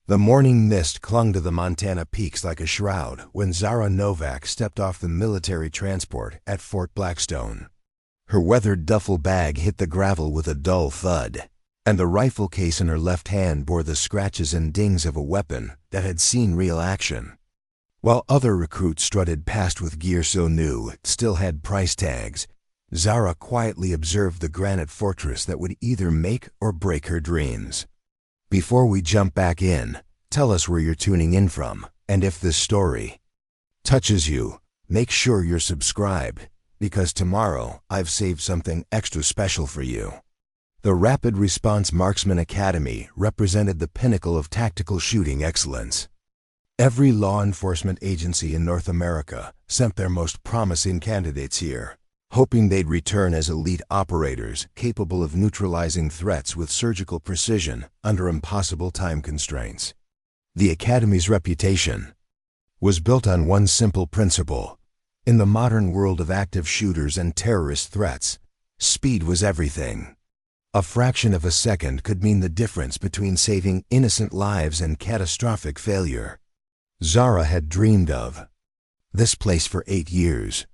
The morning mist clung to the Montana peaks like a shroud when Zara Novak stepped off the military transport at Fort Blackstone. Her weathered duffel bag hit the gravel with a dull thud, and the rifle case in her left hand bore the scratches and dings of a weapon that had seen real action. While other recruits strutted past with gear so new it still had price tags, Zara quietly observed the granite fortress that would either make or break her dreams. Before we jump back in, tell us where you're tuning in from, and if this story touches you, make sure you're subscribed, because tomorrow I've saved something extra special for you. The Rapid Response Marksman Academy represented the pinnacle of tactical shooting excellence. Every law enforcement agency in North America sent their most promising candidates here, hoping they'd return as elite operators capable of neutralizing threats with surgical precision under impossible time constraints. The Academy's reputation was built on one simple principle. In the modern world of active shooters and terrorist threats, speed was everything. A fraction of a second could mean the difference between saving innocent lives and catastrophic failure. Zara had dreamed of this place for 8 years.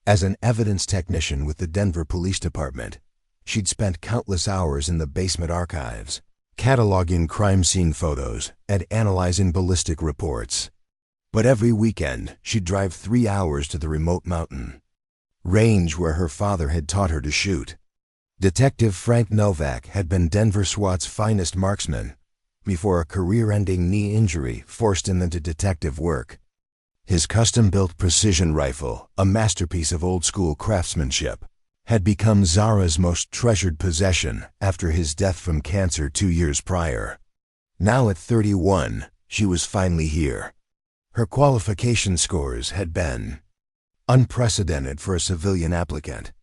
As an evidence technician with the Denver Police Department, she'd spent countless hours in the basement archives, cataloging crime scene photos and analyzing ballistic reports. But every weekend, she'd drive 3 hours to the remote mountain range where her father had taught her to shoot. Detective Frank Novak had been Denver SWAT's finest marksman before a career-ending knee injury forced him into detective work. His custom-built precision rifle, a masterpiece of old-school craftsmanship, had become Zara's most treasured possession after his death from cancer 2 years prior. Now at 31, she was finally here. Her qualification scores had been unprecedented for a civilian applicant.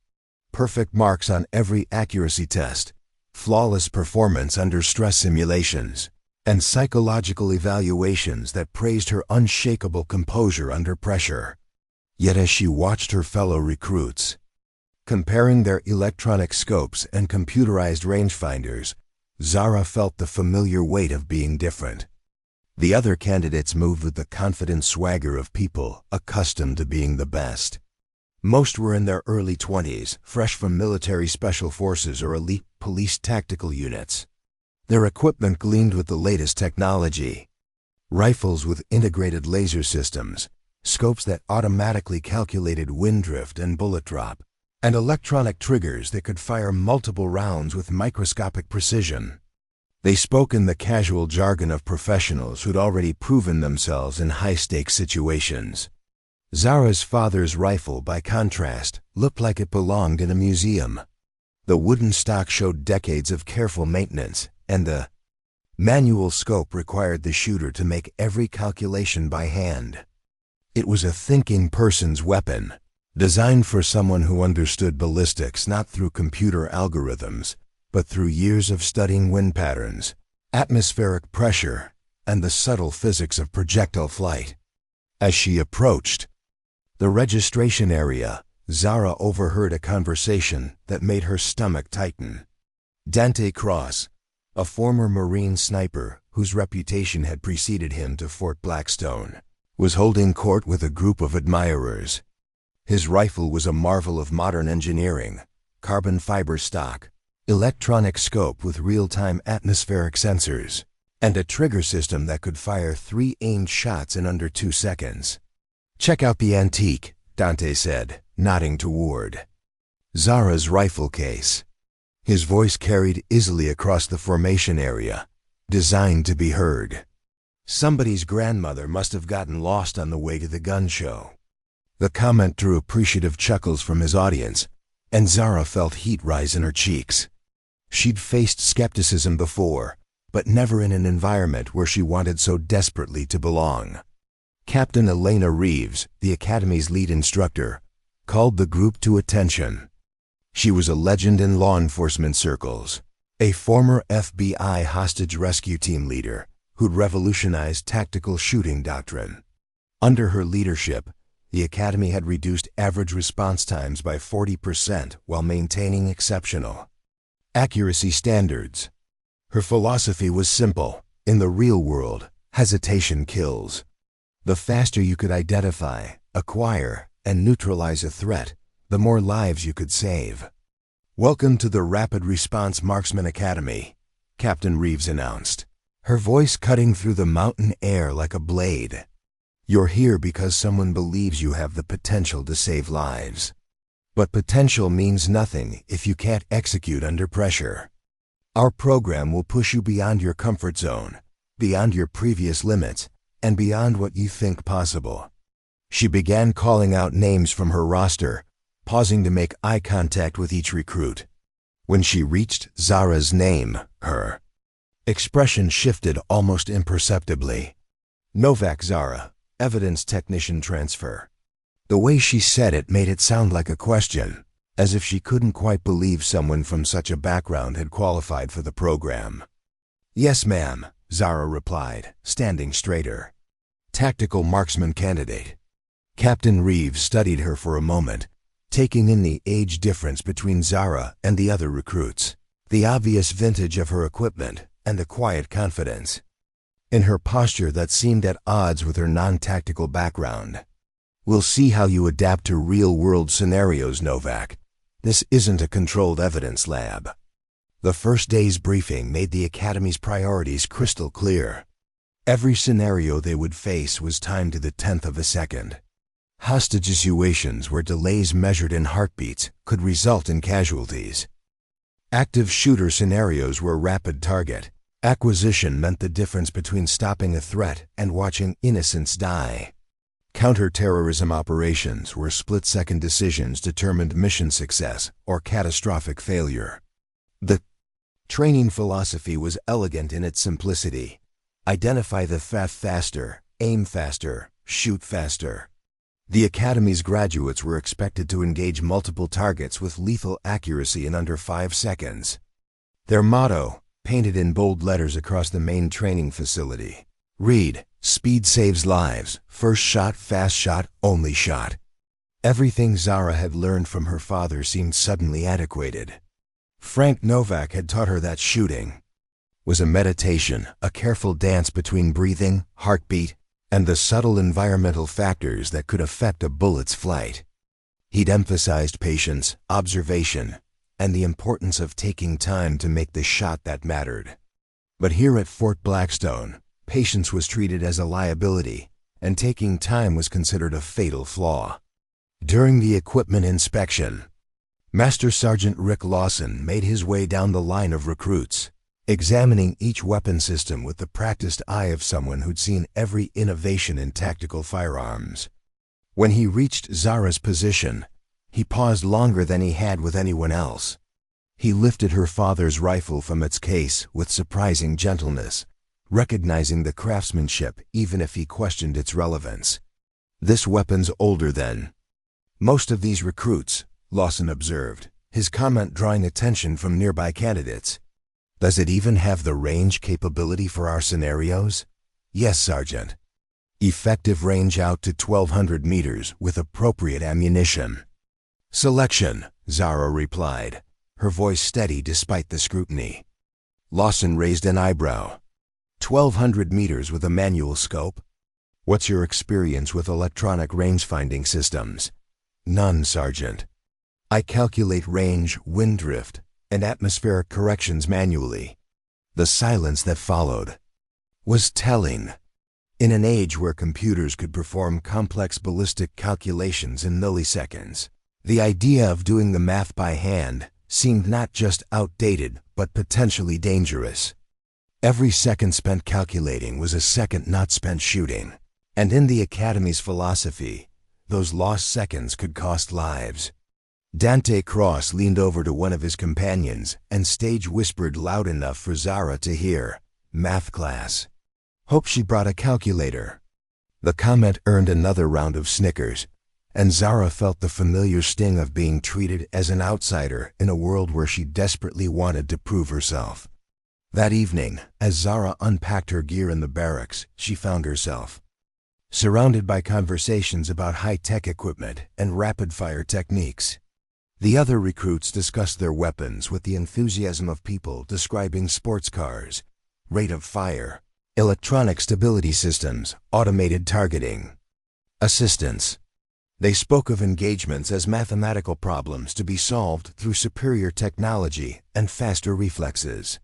Perfect marks on every accuracy test, flawless performance under stress simulations, and psychological evaluations that praised her unshakable composure under pressure. Yet as she watched her fellow recruits comparing their electronic scopes and computerized rangefinders, Zara felt the familiar weight of being different. The other candidates moved with the confident swagger of people accustomed to being the best. Most were in their early 20s, fresh from military special forces or elite police tactical units. Their equipment gleamed with the latest technology. Rifles with integrated laser systems, scopes that automatically calculated wind drift and bullet drop, and electronic triggers that could fire multiple rounds with microscopic precision. They spoke in the casual jargon of professionals who'd already proven themselves in high-stakes situations. Zara's father's rifle, by contrast, looked like it belonged in a museum. The wooden stock showed decades of careful maintenance, and the manual scope required the shooter to make every calculation by hand. It was a thinking person's weapon, designed for someone who understood ballistics not through computer algorithms, but through years of studying wind patterns, atmospheric pressure, and the subtle physics of projectile flight. As she approached the registration area, Zara overheard a conversation that made her stomach tighten. Dante Cross, a former Marine sniper whose reputation had preceded him to Fort Blackstone, was holding court with a group of admirers. His rifle was a marvel of modern engineering, carbon fiber stock, electronic scope with real-time atmospheric sensors, and a trigger system that could fire 3 aimed shots in under 2 seconds. "Check out the antique," Dante said, nodding toward Zara's rifle case. His voice carried easily across the formation area, designed to be heard. Somebody's grandmother must have gotten lost on the way to the gun show. The comment drew appreciative chuckles from his audience, and Zara felt heat rise in her cheeks. She'd faced skepticism before, but never in an environment where she wanted so desperately to belong. Captain Elena Reeves, the Academy's lead instructor, called the group to attention. She was a legend in law enforcement circles, a former FBI hostage rescue team leader who'd revolutionized tactical shooting doctrine. Under her leadership, the Academy had reduced average response times by 40% while maintaining exceptional accuracy standards. Her philosophy was simple: In the real world, hesitation kills. The faster you could identify, acquire, and neutralize a threat, the more lives you could save. "Welcome to the Rapid Response Marksman Academy," Captain Reeves announced, her voice cutting through the mountain air like a blade. "You're here because someone believes you have the potential to save lives. But potential means nothing if you can't execute under pressure. Our program will push you beyond your comfort zone, beyond your previous limits, and beyond what you think possible." She began calling out names from her roster, pausing to make eye contact with each recruit. When she reached Zara's name, her expression shifted almost imperceptibly. "Novak Zara, evidence technician transfer." The way she said it made it sound like a question, as if she couldn't quite believe someone from such a background had qualified for the program. "Yes, ma'am," Zara replied, standing straighter. "Tactical marksman candidate." Captain Reeves studied her for a moment, taking in the age difference between Zara and the other recruits, the obvious vintage of her equipment, and the quiet confidence in her posture that seemed at odds with her non-tactical background. "We'll see how you adapt to real-world scenarios, Novak. This isn't a controlled evidence lab." The first day's briefing made the Academy's priorities crystal clear. Every scenario they would face was timed to the 10th of a second. Hostage situations where delays measured in heartbeats could result in casualties. Active shooter scenarios where rapid target acquisition meant the difference between stopping a threat and watching innocents die. Counter-terrorism operations where split-second decisions determined mission success or catastrophic failure. The training philosophy was elegant in its simplicity. Identify the threat faster, aim faster, shoot faster. The Academy's graduates were expected to engage multiple targets with lethal accuracy in under 5 seconds. Their motto, painted in bold letters across the main training facility, read, "Speed saves lives, first shot, fast shot, only shot." Everything Zara had learned from her father seemed suddenly antiquated. Frank Novak had taught her that shooting was a meditation, a careful dance between breathing, heartbeat, and the subtle environmental factors that could affect a bullet's flight. He'd emphasized patience, observation, and the importance of taking time to make the shot that mattered. But here at Fort Blackstone, patience was treated as a liability, and taking time was considered a fatal flaw. During the equipment inspection, Master Sergeant Rick Lawson made his way down the line of recruits, examining each weapon system with the practiced eye of someone who'd seen every innovation in tactical firearms. When he reached Zara's position, he paused longer than he had with anyone else. He lifted her father's rifle from its case with surprising gentleness, recognizing the craftsmanship even if he questioned its relevance. "This weapon's older than most of these recruits," Lawson observed, his comment drawing attention from nearby candidates. "Does it even have the range capability for our scenarios?" "Yes, Sergeant. Effective range out to 1,200 meters with appropriate ammunition." "Selection," Zara replied, her voice steady despite the scrutiny. Lawson raised an eyebrow. 1,200 meters with a manual scope? What's your experience with electronic range-finding systems?" "None, Sergeant. I calculate range, wind drift, and atmospheric corrections manually." The silence that followed was telling. In an age where computers could perform complex ballistic calculations in milliseconds, the idea of doing the math by hand seemed not just outdated but potentially dangerous. Every second spent calculating was a second not spent shooting, and in the Academy's philosophy, those lost seconds could cost lives. Dante Cross leaned over to one of his companions and stage whispered loud enough for Zara to hear, "Math class. Hope she brought a calculator." The comment earned another round of snickers, and Zara felt the familiar sting of being treated as an outsider in a world where she desperately wanted to prove herself. That evening, as Zara unpacked her gear in the barracks, she found herself surrounded by conversations about high-tech equipment and rapid-fire techniques. The other recruits discussed their weapons with the enthusiasm of people describing sports cars, rate of fire, electronic stability systems, automated targeting, assistance. They spoke of engagements as mathematical problems to be solved through superior technology and faster reflexes.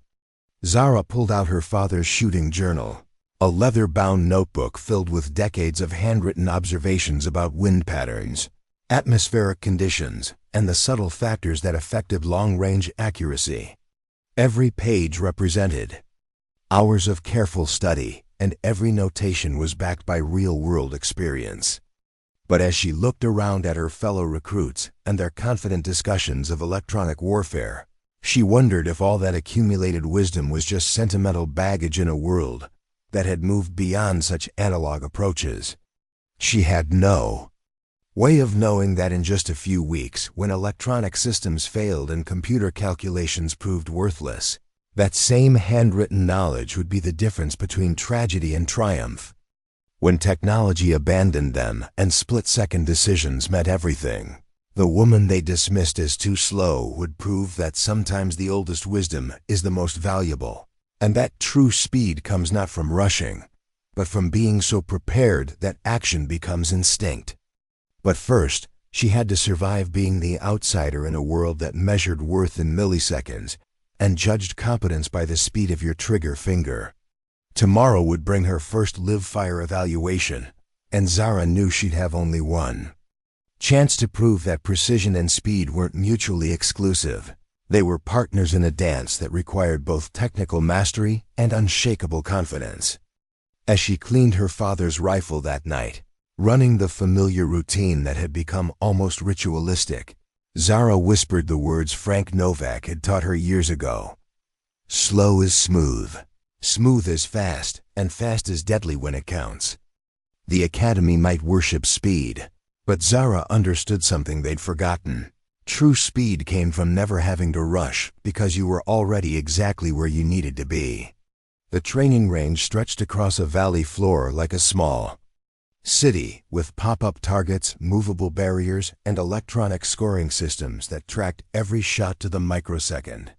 Zara pulled out her father's shooting journal, a leather-bound notebook filled with decades of handwritten observations about wind patterns, atmospheric conditions, and the subtle factors that affected long-range accuracy. Every page represented hours of careful study, and every notation was backed by real-world experience. But as she looked around at her fellow recruits and their confident discussions of electronic warfare, she wondered if all that accumulated wisdom was just sentimental baggage in a world that had moved beyond such analog approaches. She had no way of knowing that in just a few weeks, when electronic systems failed and computer calculations proved worthless, that same handwritten knowledge would be the difference between tragedy and triumph. When technology abandoned them and split-second decisions meant everything, the woman they dismissed as too slow would prove that sometimes the oldest wisdom is the most valuable, and that true speed comes not from rushing, but from being so prepared that action becomes instinct. But first, she had to survive being the outsider in a world that measured worth in milliseconds and judged competence by the speed of your trigger finger. Tomorrow would bring her first live-fire evaluation, and Zara knew she'd have only one chance to prove that precision and speed weren't mutually exclusive. They were partners in a dance that required both technical mastery and unshakable confidence. As she cleaned her father's rifle that night, running the familiar routine that had become almost ritualistic, Zara whispered the words Frank Novak had taught her years ago. Slow is smooth, smooth is fast, and fast is deadly when it counts. The Academy might worship speed, but Zara understood something they'd forgotten. True speed came from never having to rush because you were already exactly where you needed to be. The training range stretched across a valley floor like a small city, with pop-up targets, movable barriers, and electronic scoring systems that tracked every shot to the microsecond.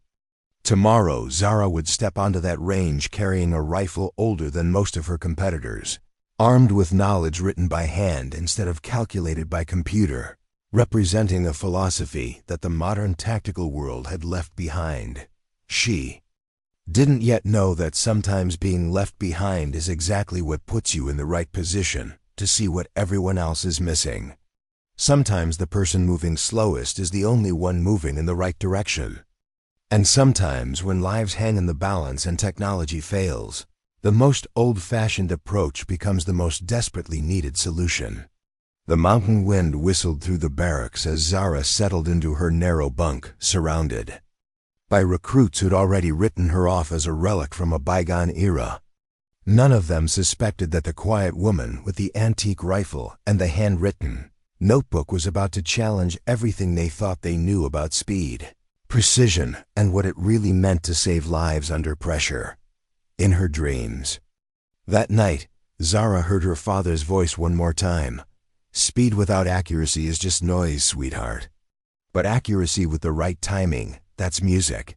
Tomorrow, Zara would step onto that range carrying a rifle older than most of her competitors, armed with knowledge written by hand instead of calculated by computer, representing a philosophy that the modern tactical world had left behind. She didn't yet know that sometimes being left behind is exactly what puts you in the right position to see what everyone else is missing. Sometimes the person moving slowest is the only one moving in the right direction. And sometimes, when lives hang in the balance and technology fails, the most old-fashioned approach becomes the most desperately needed solution. The mountain wind whistled through the barracks as Zara settled into her narrow bunk, surrounded by recruits who'd already written her off as a relic from a bygone era. None of them suspected that the quiet woman with the antique rifle and the handwritten notebook was about to challenge everything they thought they knew about speed, precision, and what it really meant to save lives under pressure. In her dreams that night, Zara heard her father's voice one more time. Speed without accuracy is just noise, sweetheart. But accuracy with the right timing, that's music.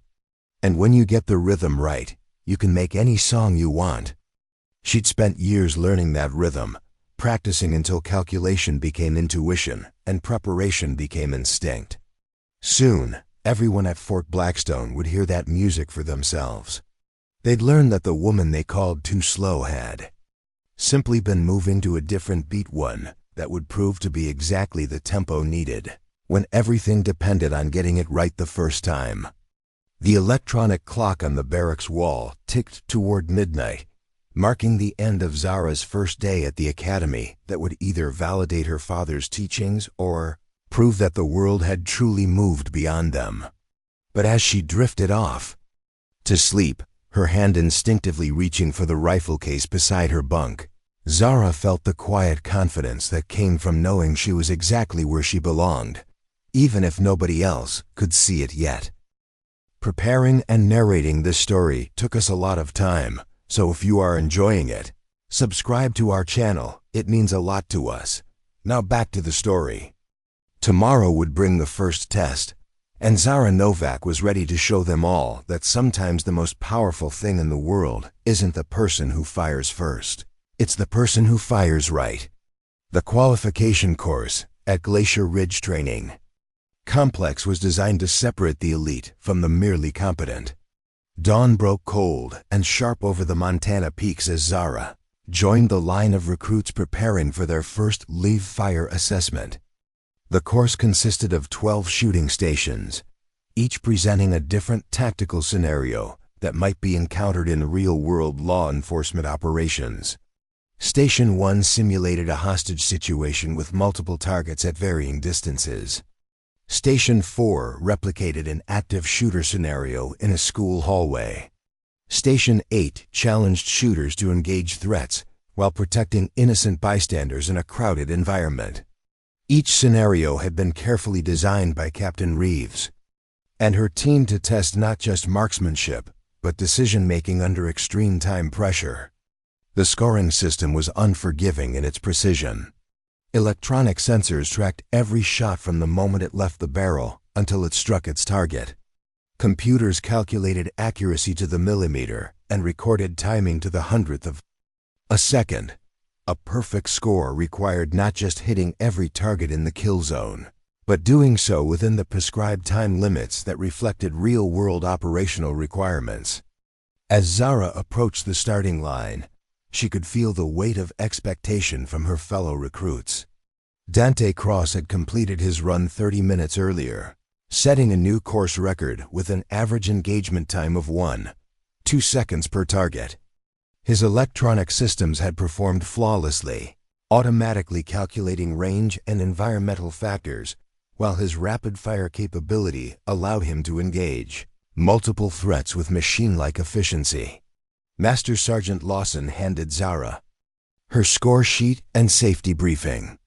And when you get the rhythm right, you can make any song you want. She'd spent years learning that rhythm, practicing until calculation became intuition and preparation became instinct. Soon, everyone at Fort Blackstone would hear that music for themselves. They'd learn that the woman they called too slow had simply been moving to a different beat, one that would prove to be exactly the tempo needed when everything depended on getting it right the first time. The electronic clock on the barracks wall ticked toward midnight, marking the end of Zara's first day at the academy that would either validate her father's teachings or prove that the world had truly moved beyond them. But as she drifted off to sleep, her hand instinctively reaching for the rifle case beside her bunk, Zara felt the quiet confidence that came from knowing she was exactly where she belonged, even if nobody else could see it yet. Preparing and narrating this story took us a lot of time, so if you are enjoying it, subscribe to our channel. It means a lot to us. Now back to the story. Tomorrow would bring the first test, And Zara Novak was ready to show them all that sometimes the most powerful thing in the world isn't the person who fires first. It's the person who fires right. The qualification course at Glacier Ridge Training Complex was designed to separate the elite from the merely competent. Dawn broke cold and sharp over the Montana peaks as Zara joined the line of recruits preparing for their first live fire assessment. The course consisted of 12 shooting stations, each presenting a different tactical scenario that might be encountered in real-world law enforcement operations. Station 1 simulated a hostage situation with multiple targets at varying distances. Station 4 replicated an active shooter scenario in a school hallway. Station 8 challenged shooters to engage threats while protecting innocent bystanders in a crowded environment. Each scenario had been carefully designed by Captain Reeves and her team to test not just marksmanship, but decision-making under extreme time pressure. The scoring system was unforgiving in its precision. Electronic sensors tracked every shot from the moment it left the barrel until it struck its target. Computers calculated accuracy to the millimeter and recorded timing to the hundredth of a second. A perfect score required not just hitting every target in the kill zone, but doing so within the prescribed time limits that reflected real-world operational requirements. As Zara approached the starting line, she could feel the weight of expectation from her fellow recruits. Dante Cross had completed his run 30 minutes earlier, setting a new course record with an average engagement time of 1.2 seconds per target. His electronic systems had performed flawlessly, automatically calculating range and environmental factors, while his rapid-fire capability allowed him to engage multiple threats with machine-like efficiency. Master Sergeant Lawson handed Zara her score sheet and safety briefing.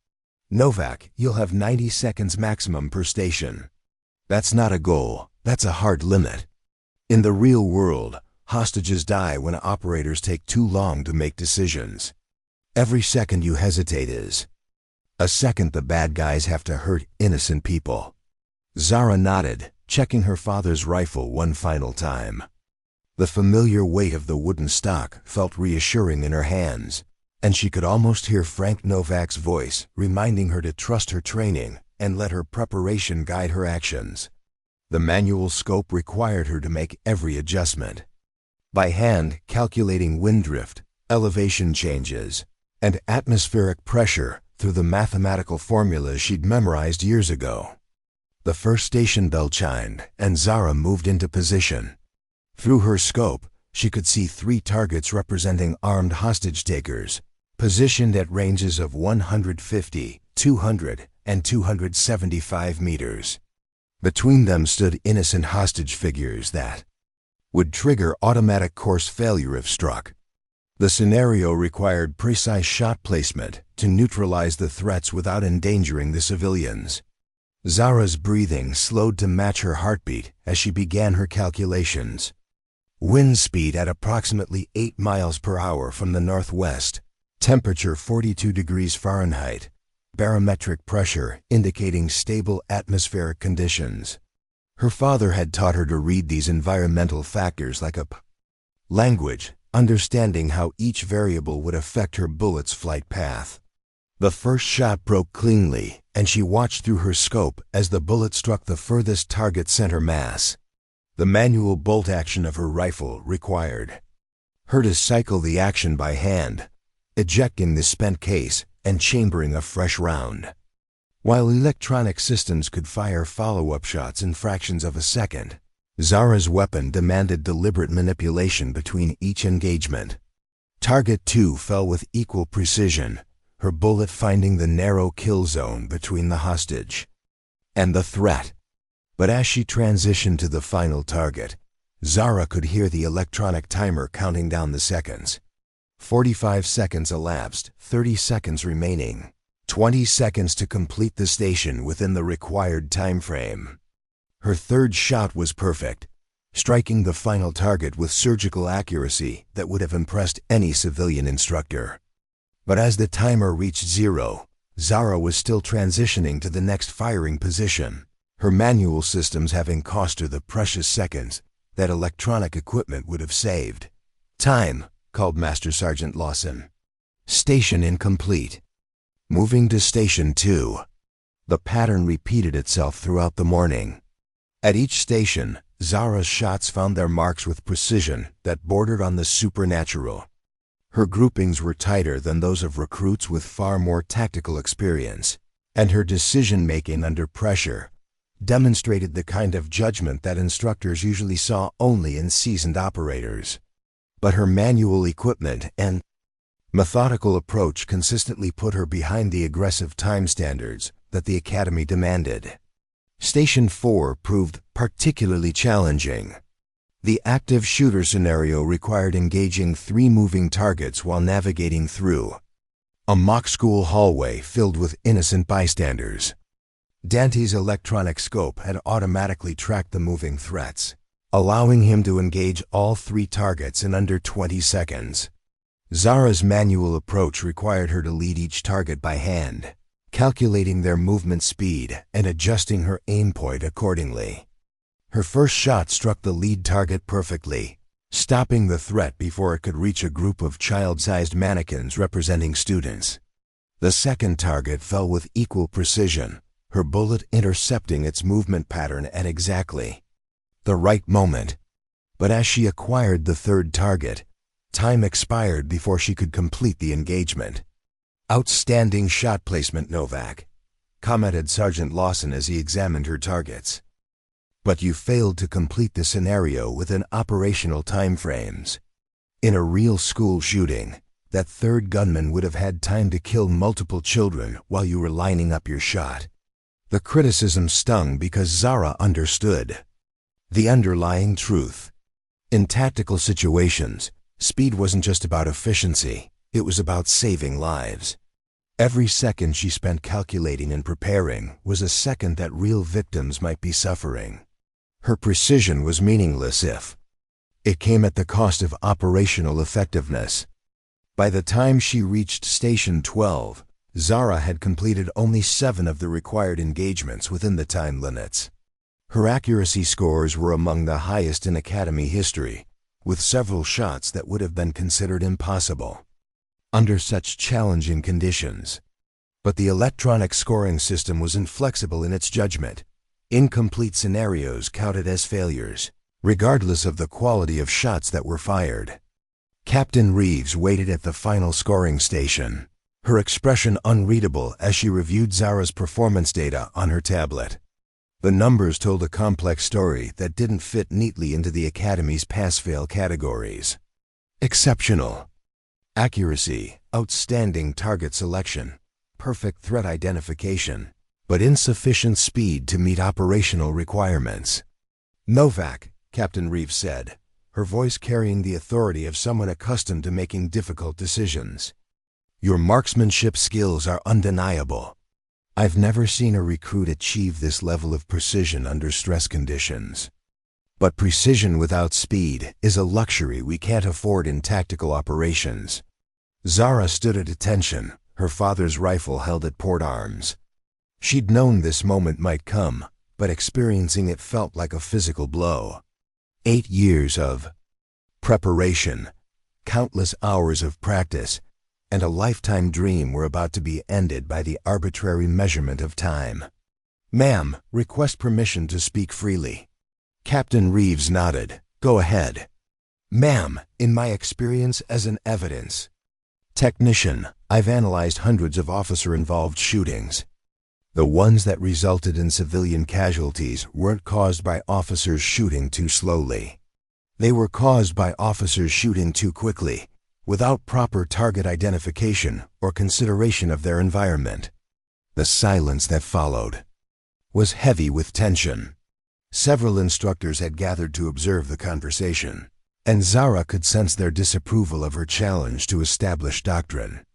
"Novak, you'll have 90 seconds maximum per station. That's not a goal, that's a hard limit. In the real world, hostages die when operators take too long to make decisions. Every second you hesitate is a second the bad guys have to hurt innocent people." Zara nodded, checking her father's rifle one final time. The familiar weight of the wooden stock felt reassuring in her hands, and she could almost hear Frank Novak's voice reminding her to trust her training and let her preparation guide her actions. The manual scope required her to make every adjustment, by hand calculating wind drift, elevation changes, and atmospheric pressure through the mathematical formulas she'd memorized years ago. The first station bell chimed, and Zara moved into position. Through her scope, she could see 3 targets representing armed hostage-takers, positioned at ranges of 150, 200, and 275 meters. Between them stood innocent hostage figures that would trigger automatic course failure if struck. The scenario required precise shot placement to neutralize the threats without endangering the civilians. Zara's breathing slowed to match her heartbeat as she began her calculations. Wind speed at approximately 8 miles per hour from the northwest, temperature 42 degrees Fahrenheit, barometric pressure indicating stable atmospheric conditions. Her father had taught her to read these environmental factors like a language, understanding how each variable would affect her bullet's flight path. The first shot broke cleanly, and she watched through her scope as the bullet struck the furthest target center mass. The manual bolt action of her rifle required her to cycle the action by hand, ejecting the spent case and chambering a fresh round. While electronic systems could fire follow-up shots in fractions of a second, Zara's weapon demanded deliberate manipulation between each engagement. Target 2 fell with equal precision, her bullet finding the narrow kill zone between the hostage and the threat. But as she transitioned to the final target, Zara could hear the electronic timer counting down the seconds. 45 seconds elapsed, 30 seconds remaining. 20 seconds to complete the station within the required time frame. Her third shot was perfect, striking the final target with surgical accuracy that would have impressed any civilian instructor. But as the timer reached 0, Zara was still transitioning to the next firing position. her manual systems having cost her the precious seconds that electronic equipment would have saved. "Time," called Master Sergeant Lawson. "Station incomplete. Moving to Station 2. The pattern repeated itself throughout the morning. At each station, Zara's shots found their marks with precision that bordered on the supernatural. Her groupings were tighter than those of recruits with far more tactical experience, and her decision-making under pressure demonstrated the kind of judgment that instructors usually saw only in seasoned operators. But her manual equipment and methodical approach consistently put her behind the aggressive time standards that the Academy demanded. Station 4 proved particularly challenging. The active shooter scenario required engaging 3 moving targets while navigating through a mock school hallway filled with innocent bystanders. Dante's electronic scope had automatically tracked the moving threats, allowing him to engage all 3 targets in under 20 seconds. Zara's manual approach required her to lead each target by hand, calculating their movement speed and adjusting her aim point accordingly. Her first shot struck the lead target perfectly, stopping the threat before it could reach a group of child-sized mannequins representing students. The second target fell with equal precision, her bullet intercepting its movement pattern at exactly the right moment. But as she acquired the third target, time expired before she could complete the engagement. "Outstanding shot placement, Novak," commented Sergeant Lawson as he examined her targets. "But you failed to complete the scenario within operational timeframes. In a real school shooting, that third gunman would have had time to kill multiple children while you were lining up your shot." The criticism stung because Zara understood the underlying truth. In tactical situations, speed wasn't just about efficiency, it was about saving lives. Every second she spent calculating and preparing was a second that real victims might be suffering. Her precision was meaningless if it came at the cost of operational effectiveness. By the time she reached Station 12, Zara had completed only 7 of the required engagements within the time limits. Her accuracy scores were among the highest in Academy history, with several shots that would have been considered impossible under such challenging conditions. But the electronic scoring system was inflexible in its judgment. Incomplete scenarios counted as failures, regardless of the quality of shots that were fired. Captain Reeves waited at the final scoring station, her expression unreadable as she reviewed Zara's performance data on her tablet. The numbers told a complex story that didn't fit neatly into the Academy's pass-fail categories. Exceptional accuracy, outstanding target selection, perfect threat identification, but insufficient speed to meet operational requirements. "Novak," Captain Reeves said, her voice carrying the authority of someone accustomed to making difficult decisions. "Your marksmanship skills are undeniable. I've never seen a recruit achieve this level of precision under stress conditions. But precision without speed is a luxury we can't afford in tactical operations." Zara stood at attention, her father's rifle held at port arms. She'd known this moment might come, but experiencing it felt like a physical blow. 8 years of preparation, countless hours of practice, and a lifetime dream were about to be ended by the arbitrary measurement of time. "Ma'am, request permission to speak freely." Captain Reeves nodded. "Go ahead." "Ma'am, in my experience as an evidence technician, I've analyzed hundreds of officer-involved shootings. The ones that resulted in civilian casualties weren't caused by officers shooting too slowly. They were caused by officers shooting too quickly, without proper target identification or consideration of their environment." The silence that followed was heavy with tension. Several instructors had gathered to observe the conversation, and Zara could sense their disapproval of her challenge to established doctrine.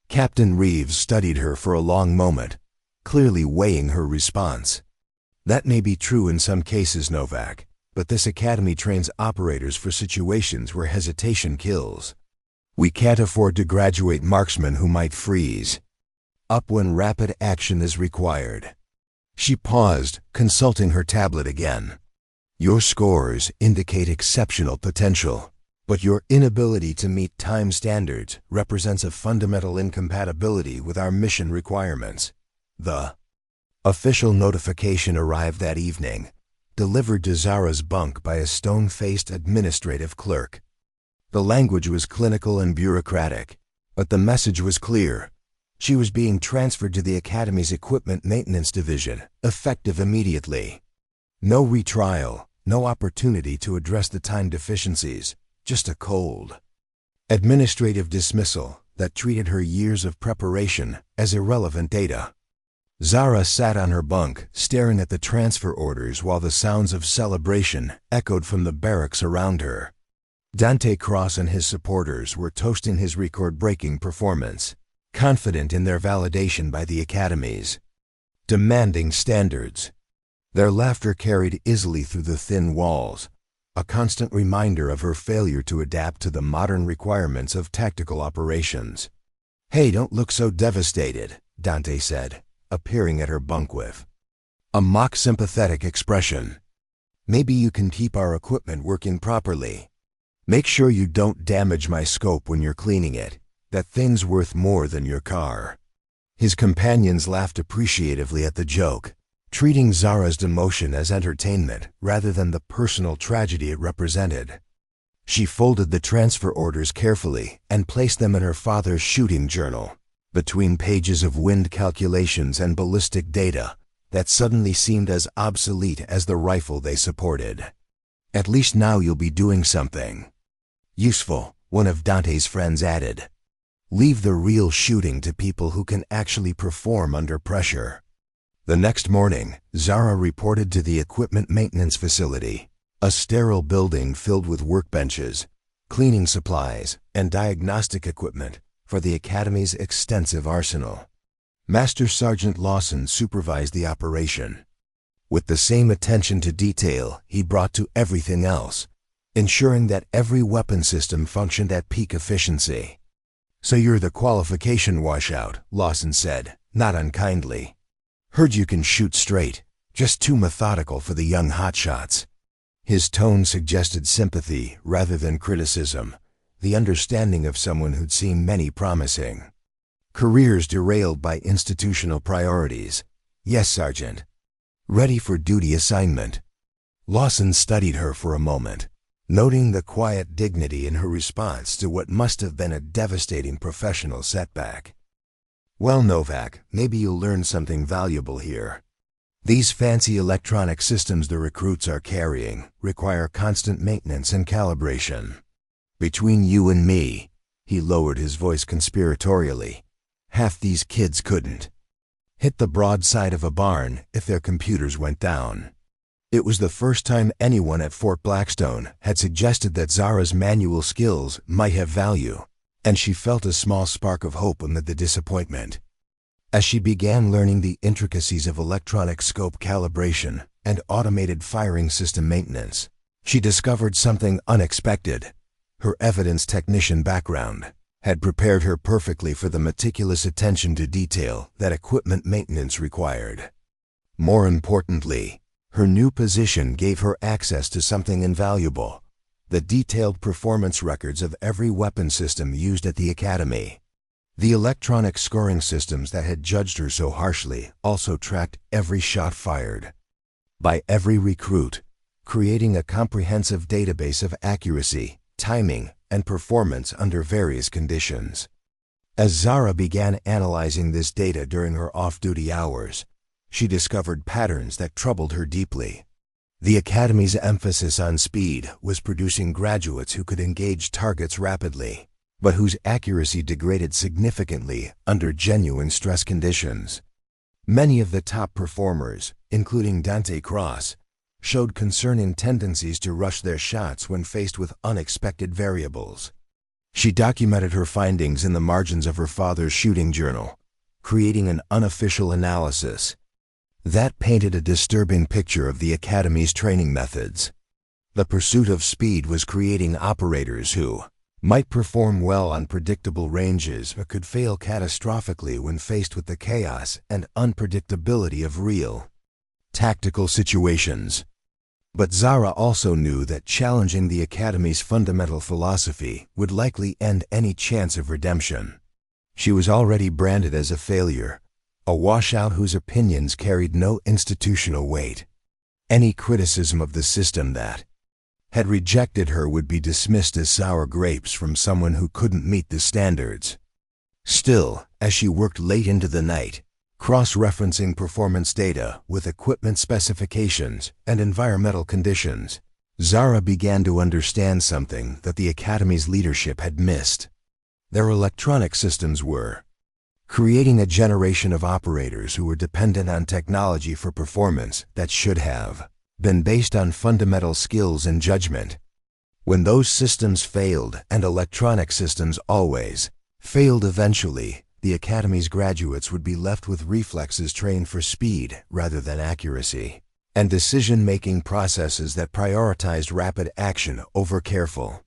Captain Reeves studied her for a long moment, clearly weighing her response. "That may be true in some cases, Novak, but this academy trains operators for situations where hesitation kills. We can't afford to graduate marksmen who might freeze up when rapid action is required." She paused, consulting her tablet again. Your scores indicate exceptional potential, but your inability to meet time standards represents a fundamental incompatibility with our mission requirements. The official notification arrived that evening, delivered to Zara's bunk by a stone-faced administrative clerk. The language was clinical and bureaucratic, but the message was clear. She was being transferred to the Academy's Equipment Maintenance Division, effective immediately. No retrial, no opportunity to address the time deficiencies, just a cold administrative dismissal that treated her years of preparation as irrelevant data. Zara sat on her bunk, staring at the transfer orders while the sounds of celebration echoed from the barracks around her. Dante Cross and his supporters were toasting his record-breaking performance, confident in their validation by the Academy's demanding standards. Their laughter carried easily through the thin walls, a constant reminder of her failure to adapt to the modern requirements of tactical operations. "Hey, don't look so devastated," Dante said, appearing at her bunk with a mock sympathetic expression. "Maybe you can keep our equipment working properly. Make sure you don't damage my scope when you're cleaning it. That thing's worth more than your car." His companions laughed appreciatively at the joke, treating Zara's demotion as entertainment rather than the personal tragedy it represented. She folded the transfer orders carefully and placed them in her father's shooting journal, between pages of wind calculations and ballistic data that suddenly seemed as obsolete as the rifle they supported. "At least now you'll be doing something useful," one of Dante's friends added. "Leave the real shooting to people who can actually perform under pressure." The next morning, Zara reported to the equipment maintenance facility, a sterile building filled with workbenches, cleaning supplies, and diagnostic equipment for the Academy's extensive arsenal. Master Sergeant Lawson supervised the operation, with the same attention to detail he brought to everything else, ensuring that every weapon system functioned at peak efficiency. "So you're the qualification washout," Lawson said, not unkindly. "Heard you can shoot straight, just too methodical for the young hotshots." His tone suggested sympathy rather than criticism, the understanding of someone who'd seen many promising careers derailed by institutional priorities. "Yes, Sergeant. Ready for duty assignment." Lawson studied her for a moment, noting the quiet dignity in her response to what must have been a devastating professional setback. "Well, Novak, maybe you'll learn something valuable here. These fancy electronic systems the recruits are carrying require constant maintenance and calibration. Between you and me," he lowered his voice conspiratorially, "half these kids couldn't hit the broadside of a barn if their computers went down." It was the first time anyone at Fort Blackstone had suggested that Zara's manual skills might have value, and she felt a small spark of hope amid the disappointment. As she began learning the intricacies of electronic scope calibration and automated firing system maintenance, she discovered something unexpected. Her evidence technician background had prepared her perfectly for the meticulous attention to detail that equipment maintenance required. More importantly, her new position gave her access to something invaluable: the detailed performance records of every weapon system used at the Academy. The electronic scoring systems that had judged her so harshly also tracked every shot fired by every recruit, creating a comprehensive database of accuracy, timing, and performance under various conditions. As Zara began analyzing this data during her off-duty hours, she discovered patterns that troubled her deeply. The Academy's emphasis on speed was producing graduates who could engage targets rapidly, but whose accuracy degraded significantly under genuine stress conditions. Many of the top performers, including Dante Cross, showed concerning tendencies to rush their shots when faced with unexpected variables. She documented her findings in the margins of her father's shooting journal, creating an unofficial analysis that painted a disturbing picture of the Academy's training methods. The pursuit of speed was creating operators who might perform well on predictable ranges but could fail catastrophically when faced with the chaos and unpredictability of real, tactical situations. But Zara also knew that challenging the Academy's fundamental philosophy would likely end any chance of redemption. She was already branded as a failure, a washout whose opinions carried no institutional weight. Any criticism of the system that had rejected her would be dismissed as sour grapes from someone who couldn't meet the standards. Still, as she worked late into the night, cross-referencing performance data with equipment specifications and environmental conditions, Zara began to understand something that the Academy's leadership had missed. Their electronic systems were creating a generation of operators who were dependent on technology for performance that should have been based on fundamental skills and judgment. When those systems failed, and electronic systems always failed eventually, the Academy's graduates would be left with reflexes trained for speed rather than accuracy, and decision-making processes that prioritized rapid action over careful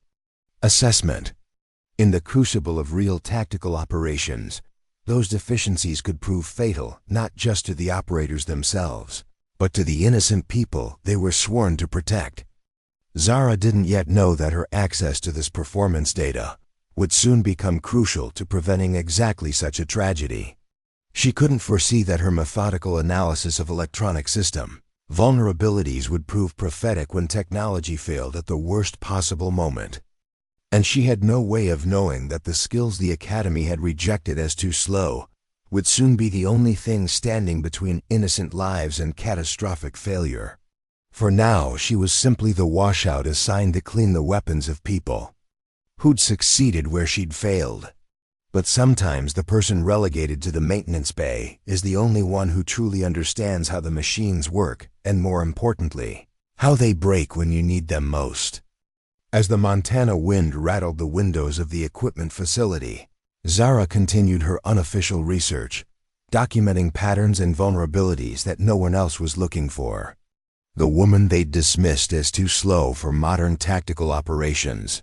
assessment. In the crucible of real tactical operations, those deficiencies could prove fatal not just to the operators themselves, but to the innocent people they were sworn to protect. Zara didn't yet know that her access to this performance data would soon become crucial to preventing exactly such a tragedy. She couldn't foresee that her methodical analysis of electronic system vulnerabilities would prove prophetic when technology failed at the worst possible moment. And she had no way of knowing that the skills the Academy had rejected as too slow would soon be the only thing standing between innocent lives and catastrophic failure. For now, she was simply the washout assigned to clean the weapons of people who'd succeeded where she'd failed. But sometimes the person relegated to the maintenance bay is the only one who truly understands how the machines work, and more importantly, how they break when you need them most. As the Montana wind rattled the windows of the equipment facility, Zara continued her unofficial research, documenting patterns and vulnerabilities that no one else was looking for. The woman they'd dismissed as too slow for modern tactical operations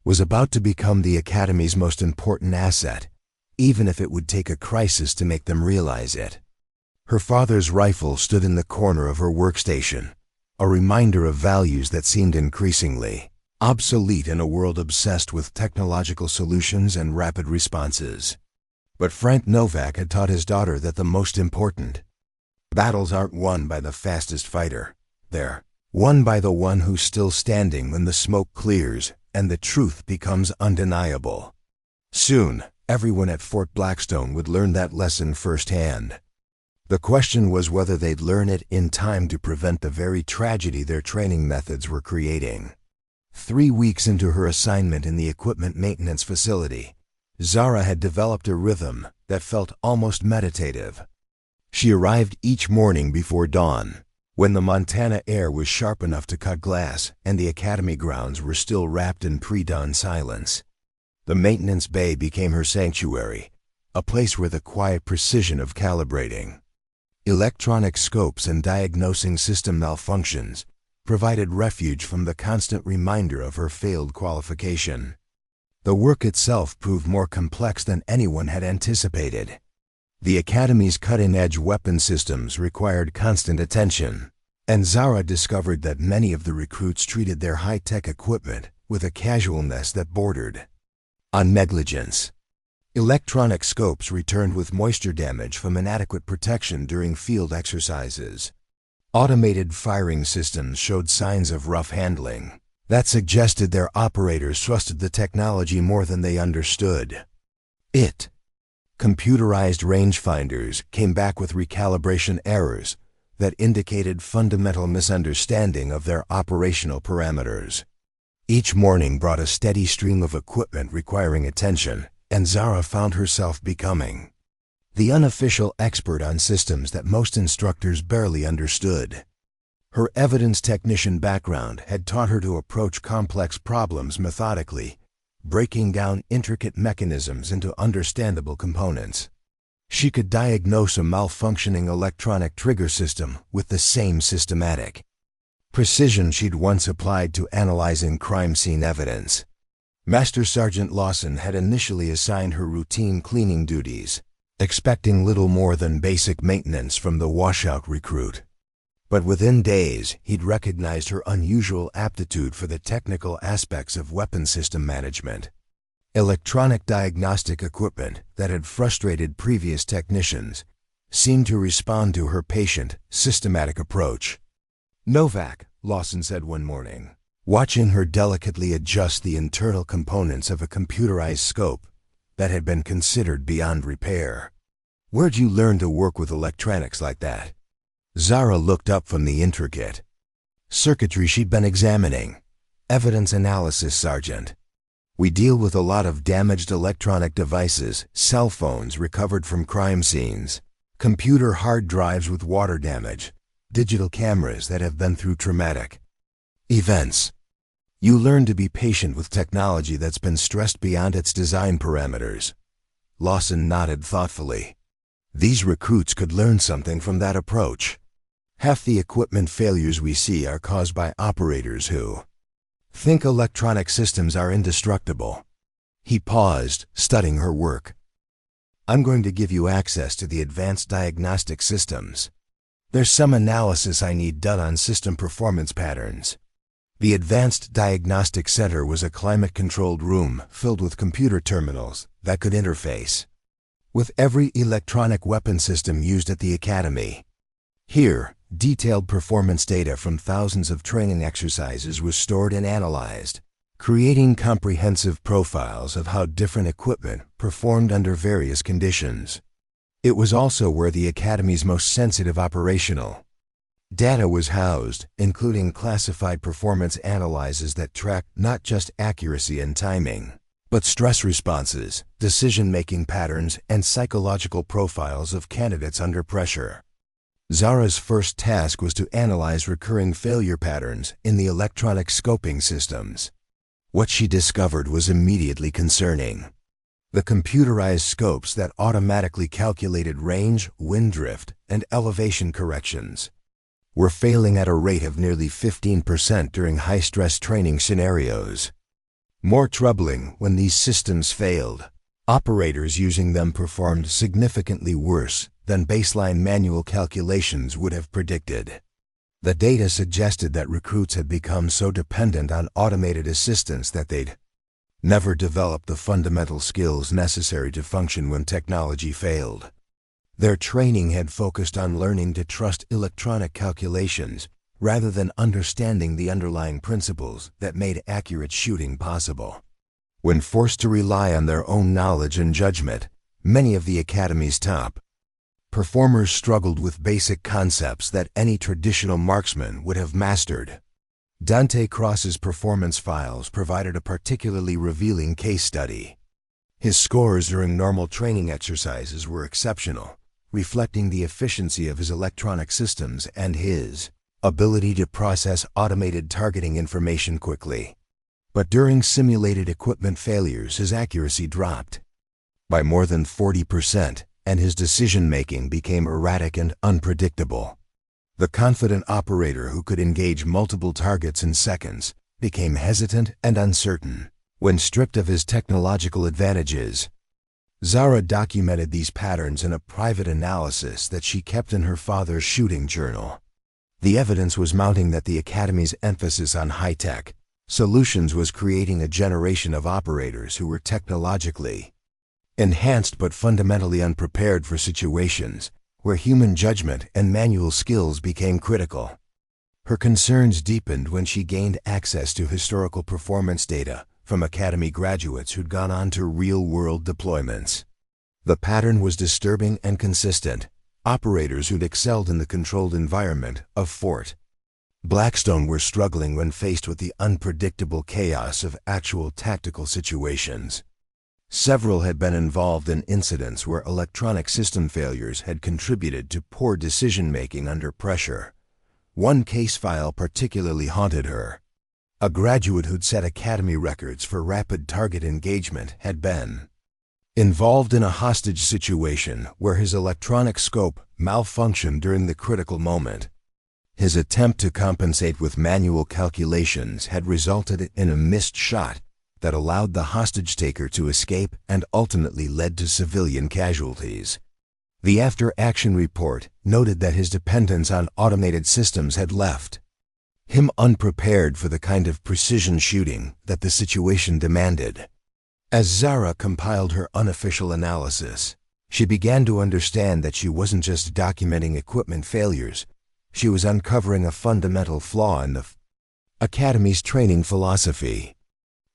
was about to become the Academy's most important asset, even if it would take a crisis to make them realize it. Her father's rifle stood in the corner of her workstation, a reminder of values that seemed increasingly obsolete in a world obsessed with technological solutions and rapid responses. But Frank Novak had taught his daughter that the most important battles aren't won by the fastest fighter. They're won by the one who's still standing when the smoke clears and the truth becomes undeniable. Soon, everyone at Fort Blackstone would learn that lesson firsthand. The question was whether they'd learn it in time to prevent the very tragedy their training methods were creating. 3 weeks into her assignment in the equipment maintenance facility, Zara had developed a rhythm that felt almost meditative. She arrived each morning before dawn, when the Montana air was sharp enough to cut glass and the Academy grounds were still wrapped in pre-dawn silence. The maintenance bay became her sanctuary, a place where the quiet precision of calibrating electronic scopes and diagnosing system malfunctions provided refuge from the constant reminder of her failed qualification. The work itself proved more complex than anyone had anticipated. The Academy's cutting-edge weapon systems required constant attention, and Zara discovered that many of the recruits treated their high-tech equipment with a casualness that bordered on negligence. Electronic scopes returned with moisture damage from inadequate protection during field exercises. Automated firing systems showed signs of rough handling that suggested their operators trusted the technology more than they understood it. Computerized rangefinders came back with recalibration errors that indicated fundamental misunderstanding of their operational parameters. Each morning brought a steady stream of equipment requiring attention, and Zara found herself becoming the unofficial expert on systems that most instructors barely understood. Her evidence technician background had taught her to approach complex problems methodically, breaking down intricate mechanisms into understandable components. She could diagnose a malfunctioning electronic trigger system with the same systematic precision she'd once applied to analyzing crime scene evidence. Master Sergeant Lawson had initially assigned her routine cleaning duties, expecting little more than basic maintenance from the washout recruit. But within days, he'd recognized her unusual aptitude for the technical aspects of weapon system management. Electronic diagnostic equipment that had frustrated previous technicians seemed to respond to her patient, systematic approach. "Novak," Lawson said one morning, watching her delicately adjust the internal components of a computerized scope that had been considered beyond repair. "Where'd you learn to work with electronics like that?" Zara looked up from the intricate circuitry she'd been examining. "Evidence analysis, Sergeant. We deal with a lot of damaged electronic devices, cell phones recovered from crime scenes, computer hard drives with water damage, digital cameras that have been through traumatic events. You learn to be patient with technology that's been stressed beyond its design parameters." Lawson nodded thoughtfully. These recruits could learn something from that approach. Half the equipment failures we see are caused by operators who think electronic systems are indestructible. He paused, studying her work. "I'm going to give you access to the advanced diagnostic systems. There's some analysis I need done on system performance patterns." The Advanced Diagnostic Center was a climate-controlled room filled with computer terminals that could interface with every electronic weapon system used at the Academy. Here, detailed performance data from thousands of training exercises was stored and analyzed, creating comprehensive profiles of how different equipment performed under various conditions. It was also where the Academy's most sensitive operational data was housed, including classified performance analyses that tracked not just accuracy and timing, but stress responses, decision-making patterns, and psychological profiles of candidates under pressure. Zara's first task was to analyze recurring failure patterns in the electronic scoping systems. What she discovered was immediately concerning. The computerized scopes that automatically calculated range, wind drift, and elevation corrections were failing at a rate of nearly 15% during high-stress training scenarios. More troubling, when these systems failed, operators using them performed significantly worse than baseline manual calculations would have predicted. The data suggested that recruits had become so dependent on automated assistance that they'd never developed the fundamental skills necessary to function when technology failed. Their training had focused on learning to trust electronic calculations rather than understanding the underlying principles that made accurate shooting possible. When forced to rely on their own knowledge and judgment, many of the Academy's top performers struggled with basic concepts that any traditional marksman would have mastered. Dante Cross's performance files provided a particularly revealing case study. His scores during normal training exercises were exceptional, reflecting the efficiency of his electronic systems and his ability to process automated targeting information quickly. But during simulated equipment failures, his accuracy dropped by more than 40%, and his decision-making became erratic and unpredictable. The confident operator who could engage multiple targets in seconds became hesitant and uncertain when stripped of his technological advantages. Zara documented these patterns in a private analysis that she kept in her father's shooting journal. The evidence was mounting that the Academy's emphasis on high-tech solutions was creating a generation of operators who were technologically enhanced but fundamentally unprepared for situations where human judgment and manual skills became critical. Her concerns deepened when she gained access to historical performance data from Academy graduates who'd gone on to real-world deployments. The pattern was disturbing and consistent. Operators who'd excelled in the controlled environment of Fort Blackstone were struggling when faced with the unpredictable chaos of actual tactical situations. Several had been involved in incidents where electronic system failures had contributed to poor decision-making under pressure. One case file particularly haunted her. A graduate who'd set Academy records for rapid target engagement had been involved in a hostage situation where his electronic scope malfunctioned during the critical moment. His attempt to compensate with manual calculations had resulted in a missed shot that allowed the hostage taker to escape and ultimately led to civilian casualties. The after-action report noted that his dependence on automated systems had left him unprepared for the kind of precision shooting that the situation demanded. As Zara compiled her unofficial analysis, she began to understand that she wasn't just documenting equipment failures, she was uncovering a fundamental flaw in the Academy's training philosophy.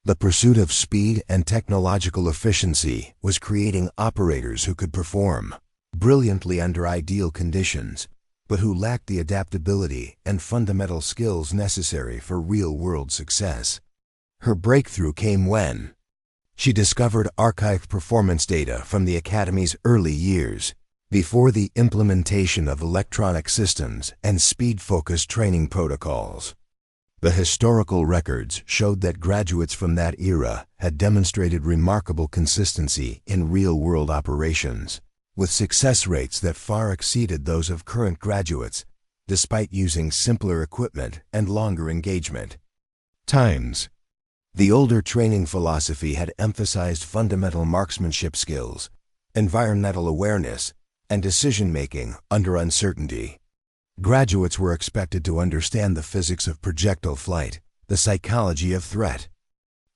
The pursuit of speed and technological efficiency was creating operators who could perform brilliantly under ideal conditions, but who lacked the adaptability and fundamental skills necessary for real-world success. Her breakthrough came when she discovered archived performance data from the Academy's early years, before the implementation of electronic systems and speed-focused training protocols. The historical records showed that graduates from that era had demonstrated remarkable consistency in real-world operations, with success rates that far exceeded those of current graduates, despite using simpler equipment and longer engagement times. The older training philosophy had emphasized fundamental marksmanship skills, environmental awareness, and decision-making under uncertainty. Graduates were expected to understand the physics of projectile flight, the psychology of threat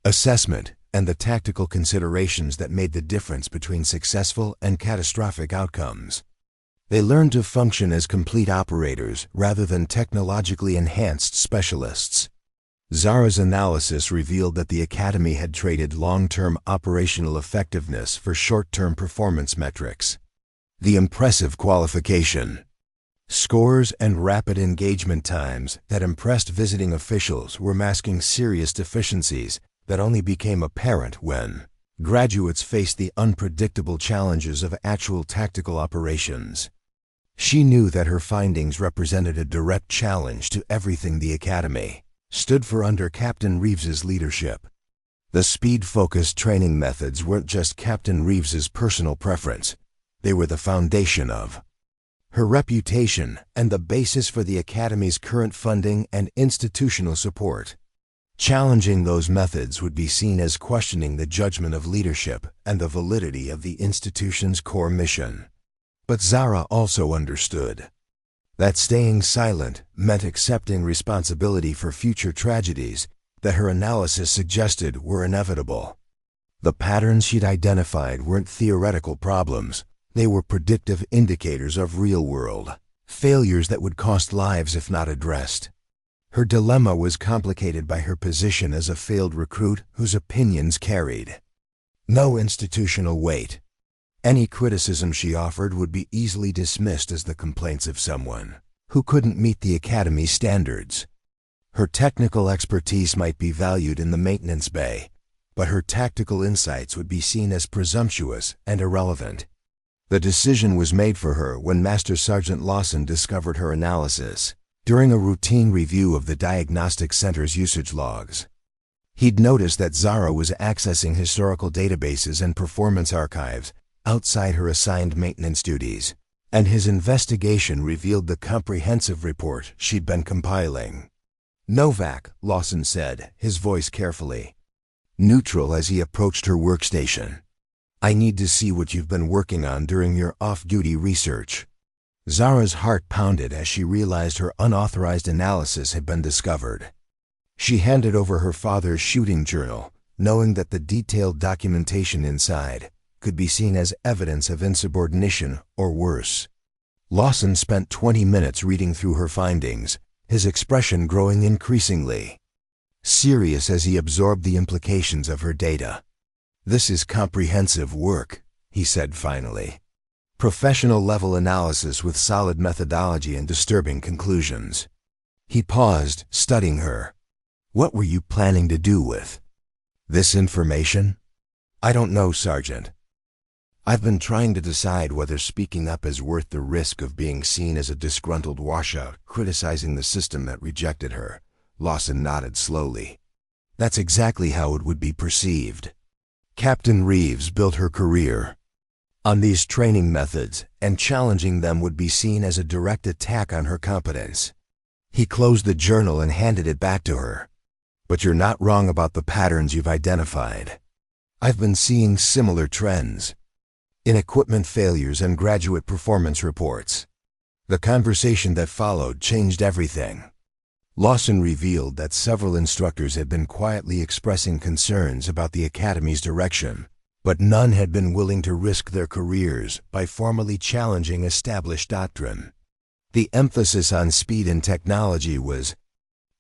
assessment, and the tactical considerations that made the difference between successful and catastrophic outcomes. They learned to function as complete operators rather than technologically enhanced specialists. Zara's analysis revealed that the Academy had traded long-term operational effectiveness for short-term performance metrics. The impressive qualification scores and rapid engagement times that impressed visiting officials were masking serious deficiencies that only became apparent when graduates faced the unpredictable challenges of actual tactical operations. She knew that her findings represented a direct challenge to everything the Academy stood for under Captain Reeves's leadership. The speed-focused training methods weren't just Captain Reeves's personal preference, they were the foundation of her reputation and the basis for the Academy's current funding and institutional support. Challenging those methods would be seen as questioning the judgment of leadership and the validity of the institution's core mission. But Zara also understood that staying silent meant accepting responsibility for future tragedies that her analysis suggested were inevitable. The patterns she'd identified weren't theoretical problems, they were predictive indicators of real-world failures that would cost lives if not addressed. Her dilemma was complicated by her position as a failed recruit whose opinions carried no institutional weight. Any criticism she offered would be easily dismissed as the complaints of someone who couldn't meet the Academy's standards. Her technical expertise might be valued in the maintenance bay, but her tactical insights would be seen as presumptuous and irrelevant. The decision was made for her when Master Sergeant Lawson discovered her analysis during a routine review of the Diagnostic Center's usage logs. He'd noticed that Zara was accessing historical databases and performance archives outside her assigned maintenance duties, and his investigation revealed the comprehensive report she'd been compiling. "Novak," Lawson said, his voice carefully neutral as he approached her workstation. "I need to see what you've been working on during your off-duty research." Zara's heart pounded as she realized her unauthorized analysis had been discovered. She handed over her father's shooting journal, knowing that the detailed documentation inside could be seen as evidence of insubordination or worse. Lawson spent 20 minutes reading through her findings, his expression growing increasingly serious as he absorbed the implications of her data. "This is comprehensive work," he said finally. "Professional-level analysis with solid methodology and disturbing conclusions." He paused, studying her. "What were you planning to do with this information?" "I don't know, Sergeant. I've been trying to decide whether speaking up is worth the risk of being seen as a disgruntled washout criticizing the system that rejected her." Lawson nodded slowly. "That's exactly how it would be perceived. Captain Reeves built her career on these training methods, and challenging them would be seen as a direct attack on her competence." He closed the journal and handed it back to her. "But you're not wrong about the patterns you've identified. I've been seeing similar trends." in equipment failures and graduate performance reports. The conversation that followed changed everything. Lawson revealed that several instructors had been quietly expressing concerns about the Academy's direction, but none had been willing to risk their careers by formally challenging established doctrine. The emphasis on speed and technology was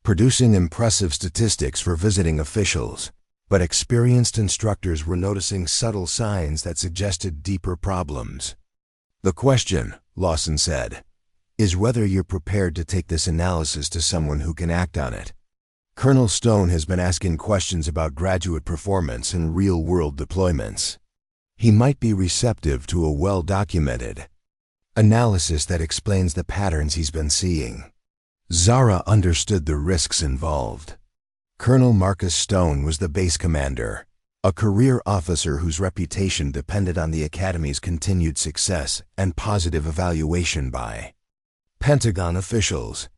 producing impressive statistics for visiting officials, but experienced instructors were noticing subtle signs that suggested deeper problems. "The question," Lawson said, "is whether you're prepared to take this analysis to someone who can act on it." Colonel Stone has been asking questions about graduate performance and real-world deployments. He might be receptive to a well-documented analysis that explains the patterns he's been seeing. Zara understood the risks involved. Colonel Marcus Stone was the base commander, a career officer whose reputation depended on the Academy's continued success and positive evaluation by Pentagon officials.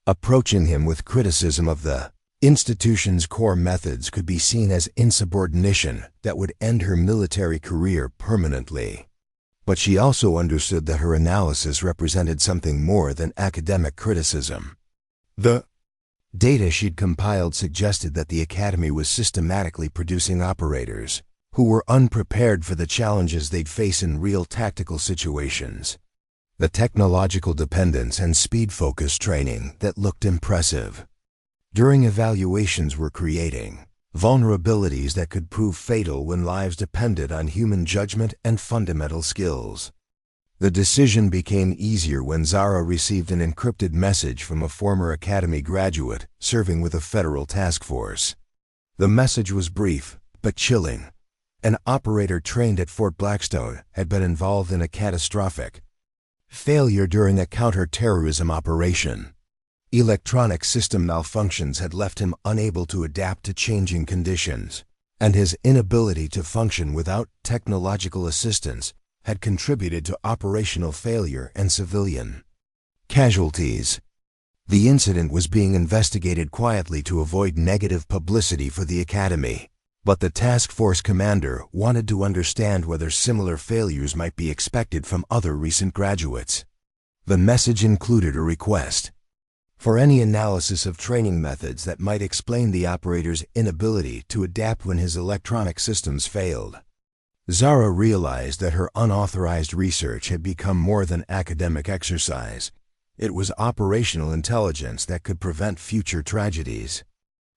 Approaching him with criticism of the institution's core methods could be seen as insubordination that would end her military career permanently. But she also understood that her analysis represented something more than academic criticism. The data she'd compiled suggested that the Academy was systematically producing operators who were unprepared for the challenges they'd face in real tactical situations. The technological dependence and speed-focused training that looked impressive during evaluations were creating vulnerabilities that could prove fatal when lives depended on human judgment and fundamental skills. The decision became easier when Zara received an encrypted message from a former Academy graduate serving with a federal task force. The message was brief, but chilling. An operator trained at Fort Blackstone had been involved in a catastrophic failure during a counter-terrorism operation. Electronic system malfunctions had left him unable to adapt to changing conditions, and his inability to function without technological assistance had contributed to operational failure and civilian casualties. The incident was being investigated quietly to avoid negative publicity for the Academy, but the task force commander wanted to understand whether similar failures might be expected from other recent graduates. The message included a request for any analysis of training methods that might explain the operator's inability to adapt when his electronic systems failed. Zara realized that her unauthorized research had become more than academic exercise. It was operational intelligence that could prevent future tragedies.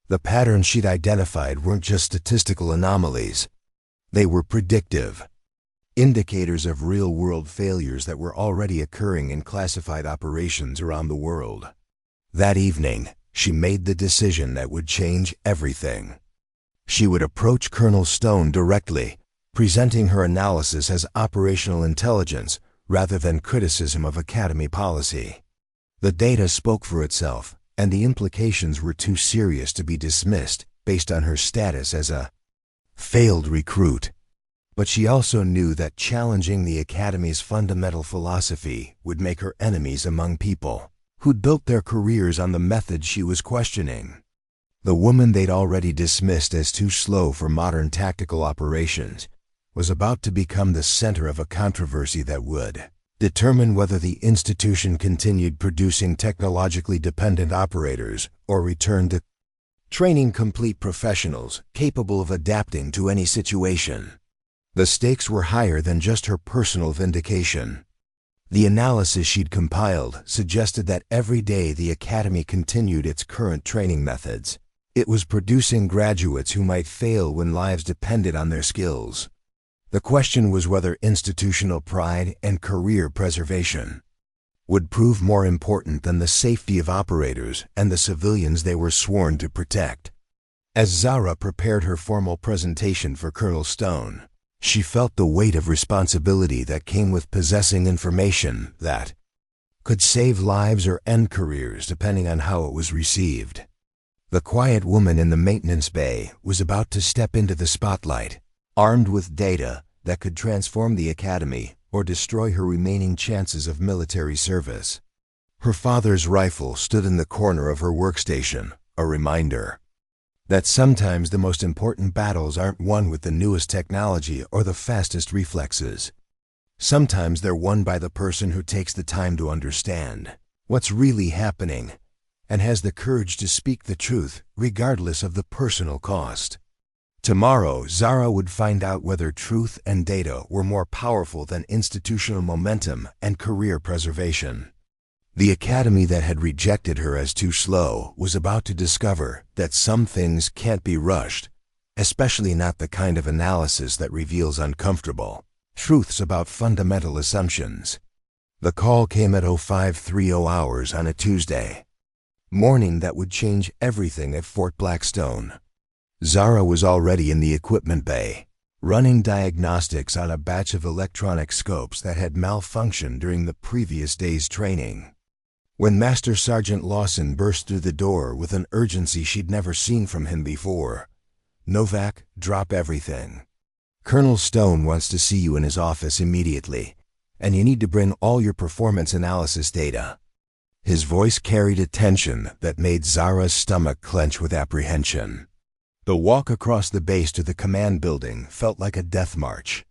The patterns she'd identified weren't just statistical anomalies. They were predictive indicators of real-world failures that were already occurring in classified operations around the world. That evening, she made the decision that would change everything. She would approach Colonel Stone directly, presenting her analysis as operational intelligence rather than criticism of Academy policy. The data spoke for itself, and the implications were too serious to be dismissed based on her status as a failed recruit. But she also knew that challenging the Academy's fundamental philosophy would make her enemies among people who'd built their careers on the methods she was questioning. The woman they'd already dismissed as too slow for modern tactical operations was about to become the center of a controversy that would determine whether the institution continued producing technologically dependent operators or returned to training complete professionals capable of adapting to any situation. The stakes were higher than just her personal vindication. The analysis she'd compiled suggested that every day the Academy continued its current training methods, it was producing graduates who might fail when lives depended on their skills. The question was whether institutional pride and career preservation would prove more important than the safety of operators and the civilians they were sworn to protect. As Zara prepared her formal presentation for Colonel Stone, she felt the weight of responsibility that came with possessing information that could save lives or end careers depending on how it was received. The quiet woman in the maintenance bay was about to step into the spotlight, armed with data that could transform the Academy or destroy her remaining chances of military service. Her father's rifle stood in the corner of her workstation, a reminder that sometimes the most important battles aren't won with the newest technology or the fastest reflexes, Sometimes they're won by the person who takes the time to understand what's really happening and has the courage to speak the truth regardless of the personal cost. Tomorrow, Zara would find out whether truth and data were more powerful than institutional momentum and career preservation. The academy that had rejected her as too slow was about to discover that some things can't be rushed, especially not the kind of analysis that reveals uncomfortable truths about fundamental assumptions. The call came at 0530 hours on a Tuesday morning that would change everything at Fort Blackstone. Zara was already in the equipment bay, running diagnostics on a batch of electronic scopes that had malfunctioned during the previous day's training. When Master Sergeant Lawson burst through the door with an urgency she'd never seen from him before, "Novak, drop everything. Colonel Stone wants to see you in his office immediately, and you need to bring all your performance analysis data." His voice carried a tension that made Zara's stomach clench with apprehension. The walk across the base to the command building felt like a death march.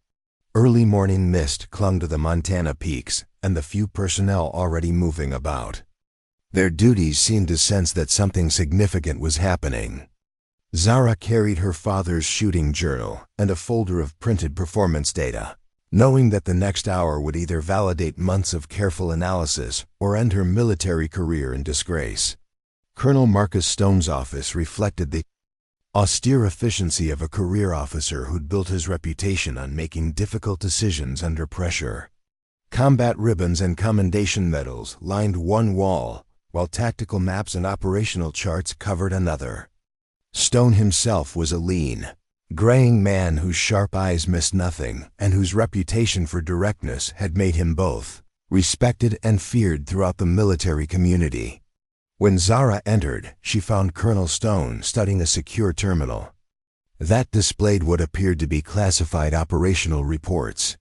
Early morning mist clung to the Montana peaks and the few personnel already moving about. Their duties seemed to sense that something significant was happening. Zara carried her father's shooting journal and a folder of printed performance data, knowing that the next hour would either validate months of careful analysis or end her military career in disgrace. Colonel Marcus Stone's office reflected the austere efficiency of a career officer who'd built his reputation on making difficult decisions under pressure. Combat ribbons and commendation medals lined one wall, while tactical maps and operational charts covered another. Stone himself was a lean, graying man whose sharp eyes missed nothing and whose reputation for directness had made him both respected and feared throughout the military community. When Zara entered, she found Colonel Stone studying a secure terminal that displayed what appeared to be classified operational reports.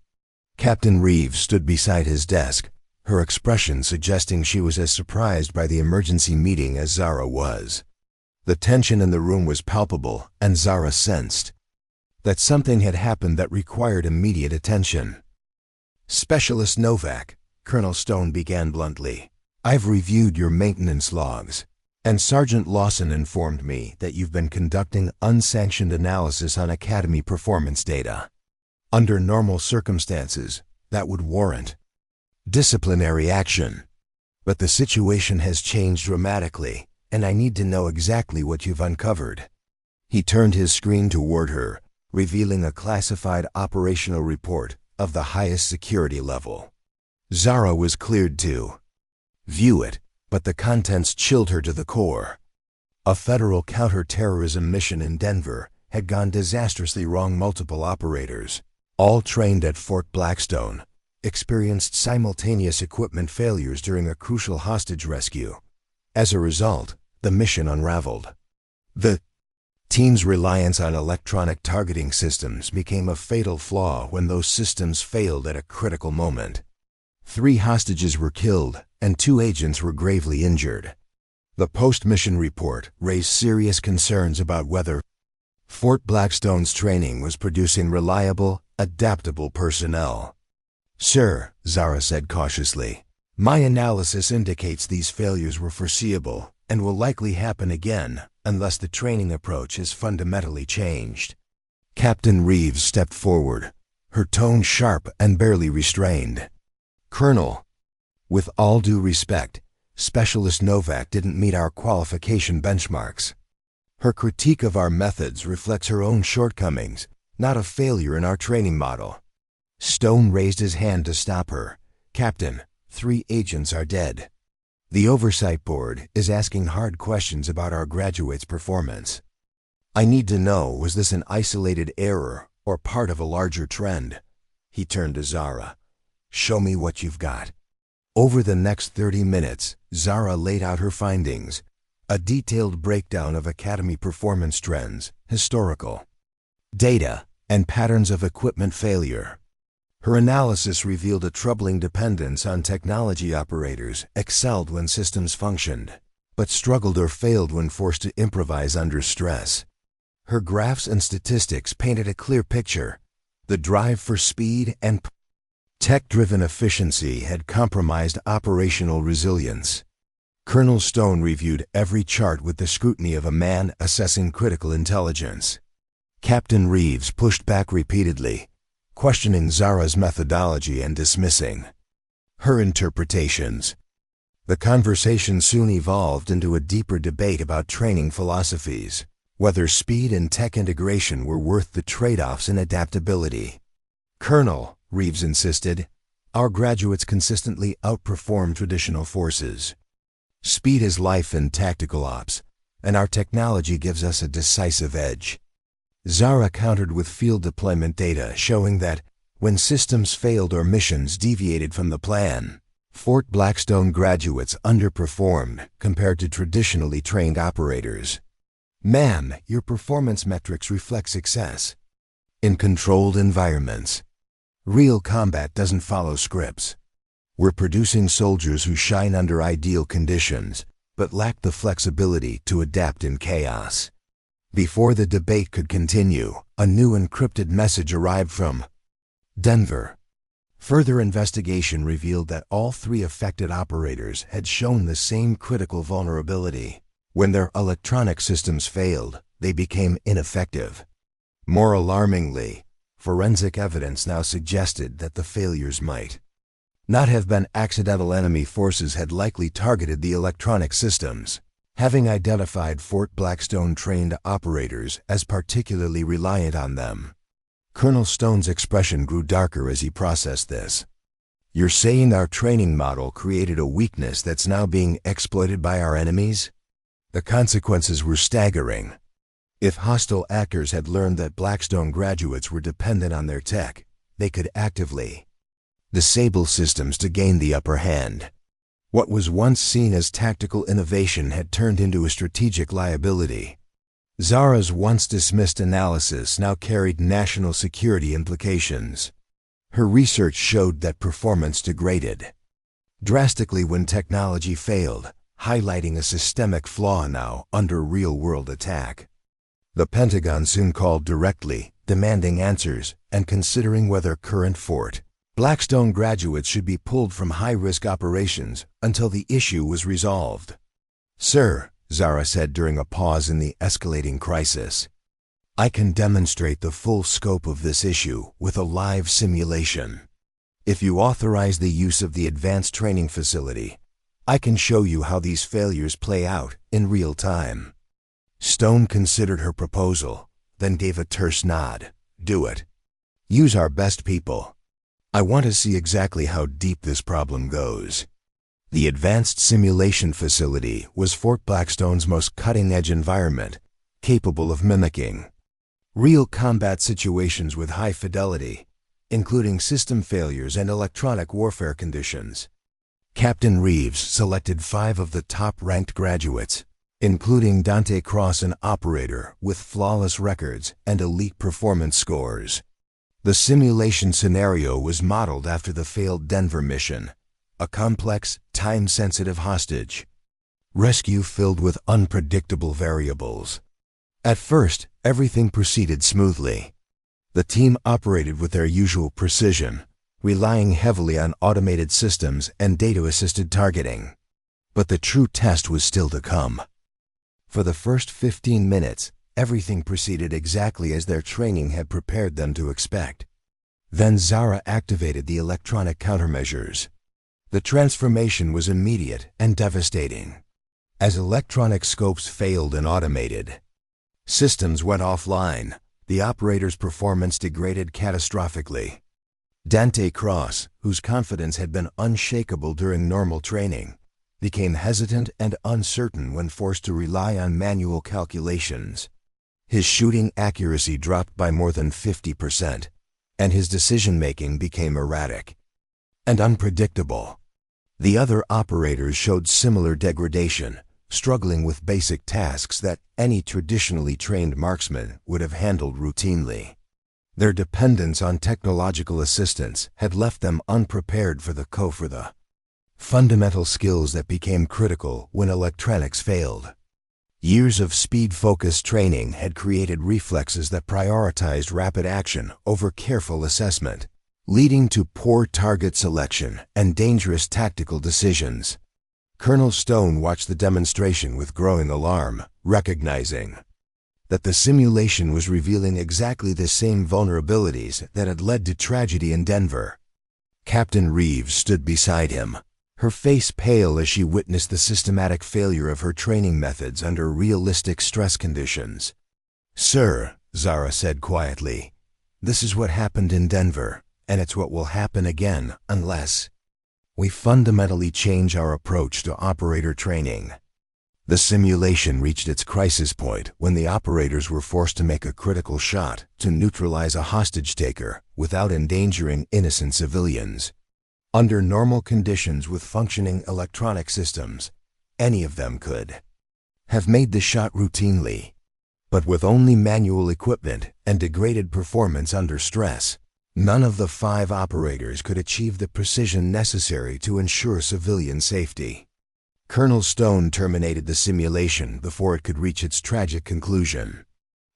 Captain Reeves stood beside his desk, her expression suggesting she was as surprised by the emergency meeting as Zara was. The tension in the room was palpable, and Zara sensed that something had happened that required immediate attention. "Specialist Novak," Colonel Stone began bluntly, "I've reviewed your maintenance logs, and Sergeant Lawson informed me that you've been conducting unsanctioned analysis on Academy performance data. Under normal circumstances, that would warrant disciplinary action. But the situation has changed dramatically, and I need to know exactly what you've uncovered." He turned his screen toward her, revealing a classified operational report of the highest security level. Zara was cleared to view it, but the contents chilled her to the core. A federal counterterrorism mission in Denver had gone disastrously wrong. Multiple operators, all trained at Fort Blackstone, experienced simultaneous equipment failures during a crucial hostage rescue. As a result, the mission unraveled. The team's reliance on electronic targeting systems became a fatal flaw when those systems failed at a critical moment. 3 hostages were killed, and 2 agents were gravely injured. The post-mission report raised serious concerns about whether Fort Blackstone's training was producing reliable, adaptable personnel. "Sir," Zara said cautiously, "my analysis indicates these failures were foreseeable and will likely happen again unless the training approach is fundamentally changed." Captain Reeves stepped forward, her tone sharp and barely restrained. "Colonel, with all due respect, Specialist Novak didn't meet our qualification benchmarks. Her critique of our methods reflects her own shortcomings, not a failure in our training model." Stone raised his hand to stop her. "Captain, 3 agents are dead. The Oversight Board is asking hard questions about our graduates' performance. I need to know, was this an isolated error or part of a larger trend?" He turned to Zara. "Show me what you've got." Over the next 30 minutes, Zara laid out her findings, a detailed breakdown of Academy performance trends, historical data, and patterns of equipment failure. Her analysis revealed a troubling dependence on technology operators excelled when systems functioned, but struggled or failed when forced to improvise under stress. Her graphs and statistics painted a clear picture: the drive for speed and Tech-driven efficiency had compromised operational resilience. Colonel Stone reviewed every chart with the scrutiny of a man assessing critical intelligence. Captain Reeves pushed back repeatedly, questioning Zara's methodology and dismissing her interpretations. The conversation soon evolved into a deeper debate about training philosophies, whether speed and tech integration were worth the trade-offs in adaptability. "Colonel," Reeves insisted, "our graduates consistently outperform traditional forces. Speed is life in tactical ops, and our technology gives us a decisive edge." Zara countered with field deployment data showing that, when systems failed or missions deviated from the plan, Fort Blackstone graduates underperformed compared to traditionally trained operators. "Ma'am, your performance metrics reflect success in controlled environments. Real combat doesn't follow scripts. We're producing soldiers who shine under ideal conditions, but lack the flexibility to adapt in chaos." Before the debate could continue, a new encrypted message arrived from Denver. Further investigation revealed that all three affected operators had shown the same critical vulnerability. When their electronic systems failed, they became ineffective. More alarmingly, forensic evidence now suggested that the failures might not have been accidental. Enemy forces had likely targeted the electronic systems. Having identified Fort Blackstone trained operators as particularly reliant on them, Colonel Stone's expression grew darker as he processed this. "You're saying our training model created a weakness that's now being exploited by our enemies?" The consequences were staggering. If hostile actors had learned that Blackstone graduates were dependent on their tech, they could actively disable systems to gain the upper hand. What was once seen as tactical innovation had turned into a strategic liability. Zara's once dismissed analysis now carried national security implications. Her research showed that performance degraded drastically when technology failed, highlighting a systemic flaw now under real-world attack. The Pentagon soon called directly, demanding answers and considering whether current Fort Blackstone graduates should be pulled from high-risk operations until the issue was resolved. "Sir," Zara said during a pause in the escalating crisis, "I can demonstrate the full scope of this issue with a live simulation. If you authorize the use of the advanced training facility, I can show you how these failures play out in real time." Stone considered her proposal, then gave a terse nod. "Do it. Use our best people. I want to see exactly how deep this problem goes." The advanced simulation facility was Fort Blackstone's most cutting-edge environment, capable of mimicking real combat situations with high fidelity, including system failures and electronic warfare conditions. Captain Reeves selected 5 of the top-ranked graduates, including Dante Cross, an operator with flawless records and elite performance scores. The simulation scenario was modeled after the failed Denver mission, a complex, time-sensitive hostage rescue filled with unpredictable variables. At first, everything proceeded smoothly. The team operated with their usual precision, relying heavily on automated systems and data-assisted targeting. But the true test was still to come. For the first 15 minutes, everything proceeded exactly as their training had prepared them to expect. Then Zara activated the electronic countermeasures. The transformation was immediate and devastating. As electronic scopes failed and automated systems went offline, the operator's performance degraded catastrophically. Dante Cross, whose confidence had been unshakable during normal training, became hesitant and uncertain when forced to rely on manual calculations. His shooting accuracy dropped by more than 50%, and his decision-making became erratic and unpredictable. The other operators showed similar degradation, struggling with basic tasks that any traditionally trained marksman would have handled routinely. Their dependence on technological assistance had left them unprepared for the fundamental skills that became critical when electronics failed. Years of speed-focused training had created reflexes that prioritized rapid action over careful assessment. leading to poor target selection and dangerous tactical decisions. Colonel Stone watched the demonstration with growing alarm, recognizing that the simulation was revealing exactly the same vulnerabilities that had led to tragedy in Denver. Captain Reeves stood beside him, her face pale as she witnessed the systematic failure of her training methods under realistic stress conditions. "Sir," Zara said quietly, "this is what happened in Denver, and it's what will happen again unless we fundamentally change our approach to operator training." The simulation reached its crisis point when the operators were forced to make a critical shot to neutralize a hostage-taker without endangering innocent civilians. Under normal conditions with functioning electronic systems, any of them could have made the shot routinely. But with only manual equipment and degraded performance under stress, none of the 5 operators could achieve the precision necessary to ensure civilian safety. Colonel Stone terminated the simulation before it could reach its tragic conclusion.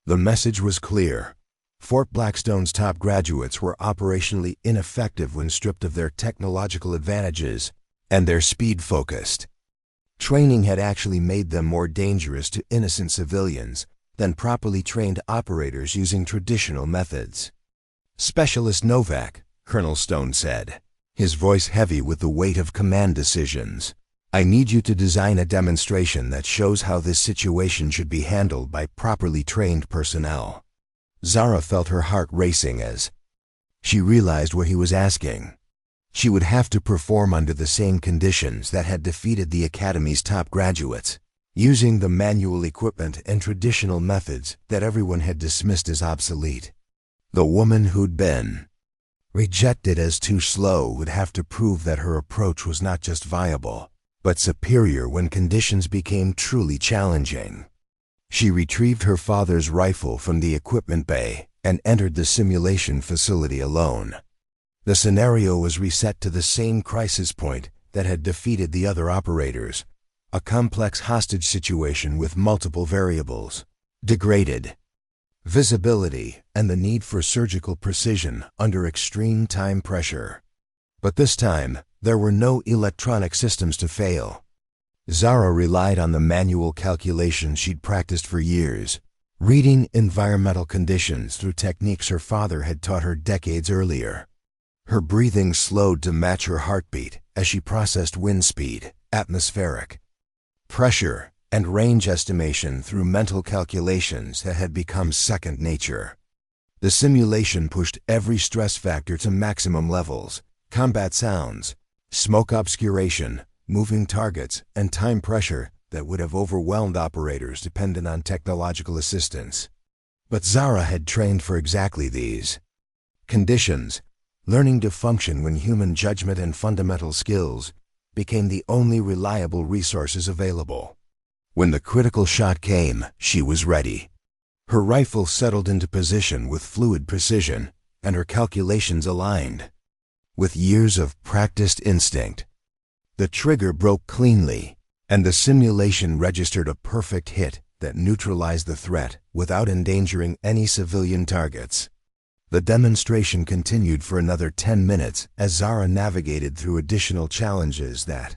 The message was clear. Fort Blackstone's top graduates were operationally ineffective when stripped of their technological advantages, and their speed-focused training had actually made them more dangerous to innocent civilians than properly trained operators using traditional methods. "Specialist Novak," Colonel Stone said, his voice heavy with the weight of command decisions, "I need you to design a demonstration that shows how this situation should be handled by properly trained personnel." Zara felt her heart racing as she realized what he was asking. She would have to perform under the same conditions that had defeated the Academy's top graduates, using the manual equipment and traditional methods that everyone had dismissed as obsolete. The woman who'd been rejected as too slow would have to prove that her approach was not just viable, but superior when conditions became truly challenging. She retrieved her father's rifle from the equipment bay and entered the simulation facility alone. The scenario was reset to the same crisis point that had defeated the other operators, a complex hostage situation with multiple variables, degraded visibility, and the need for surgical precision under extreme time pressure. But this time, there were no electronic systems to fail. Zara relied on the manual calculations she'd practiced for years, reading environmental conditions through techniques her father had taught her decades earlier. Her breathing slowed to match her heartbeat as she processed wind speed, atmospheric pressure, and range estimation through mental calculations that had become second nature. The simulation pushed every stress factor to maximum levels: combat sounds, smoke obscuration, moving targets, and time pressure that would have overwhelmed operators dependent on technological assistance. But Zara had trained for exactly these conditions, learning to function when human judgment and fundamental skills became the only reliable resources available. When the critical shot came, she was ready. Her rifle settled into position with fluid precision, and her calculations aligned with years of practiced instinct. The trigger broke cleanly, and the simulation registered a perfect hit that neutralized the threat without endangering any civilian targets. The demonstration continued for another 10 minutes as Zara navigated through additional challenges that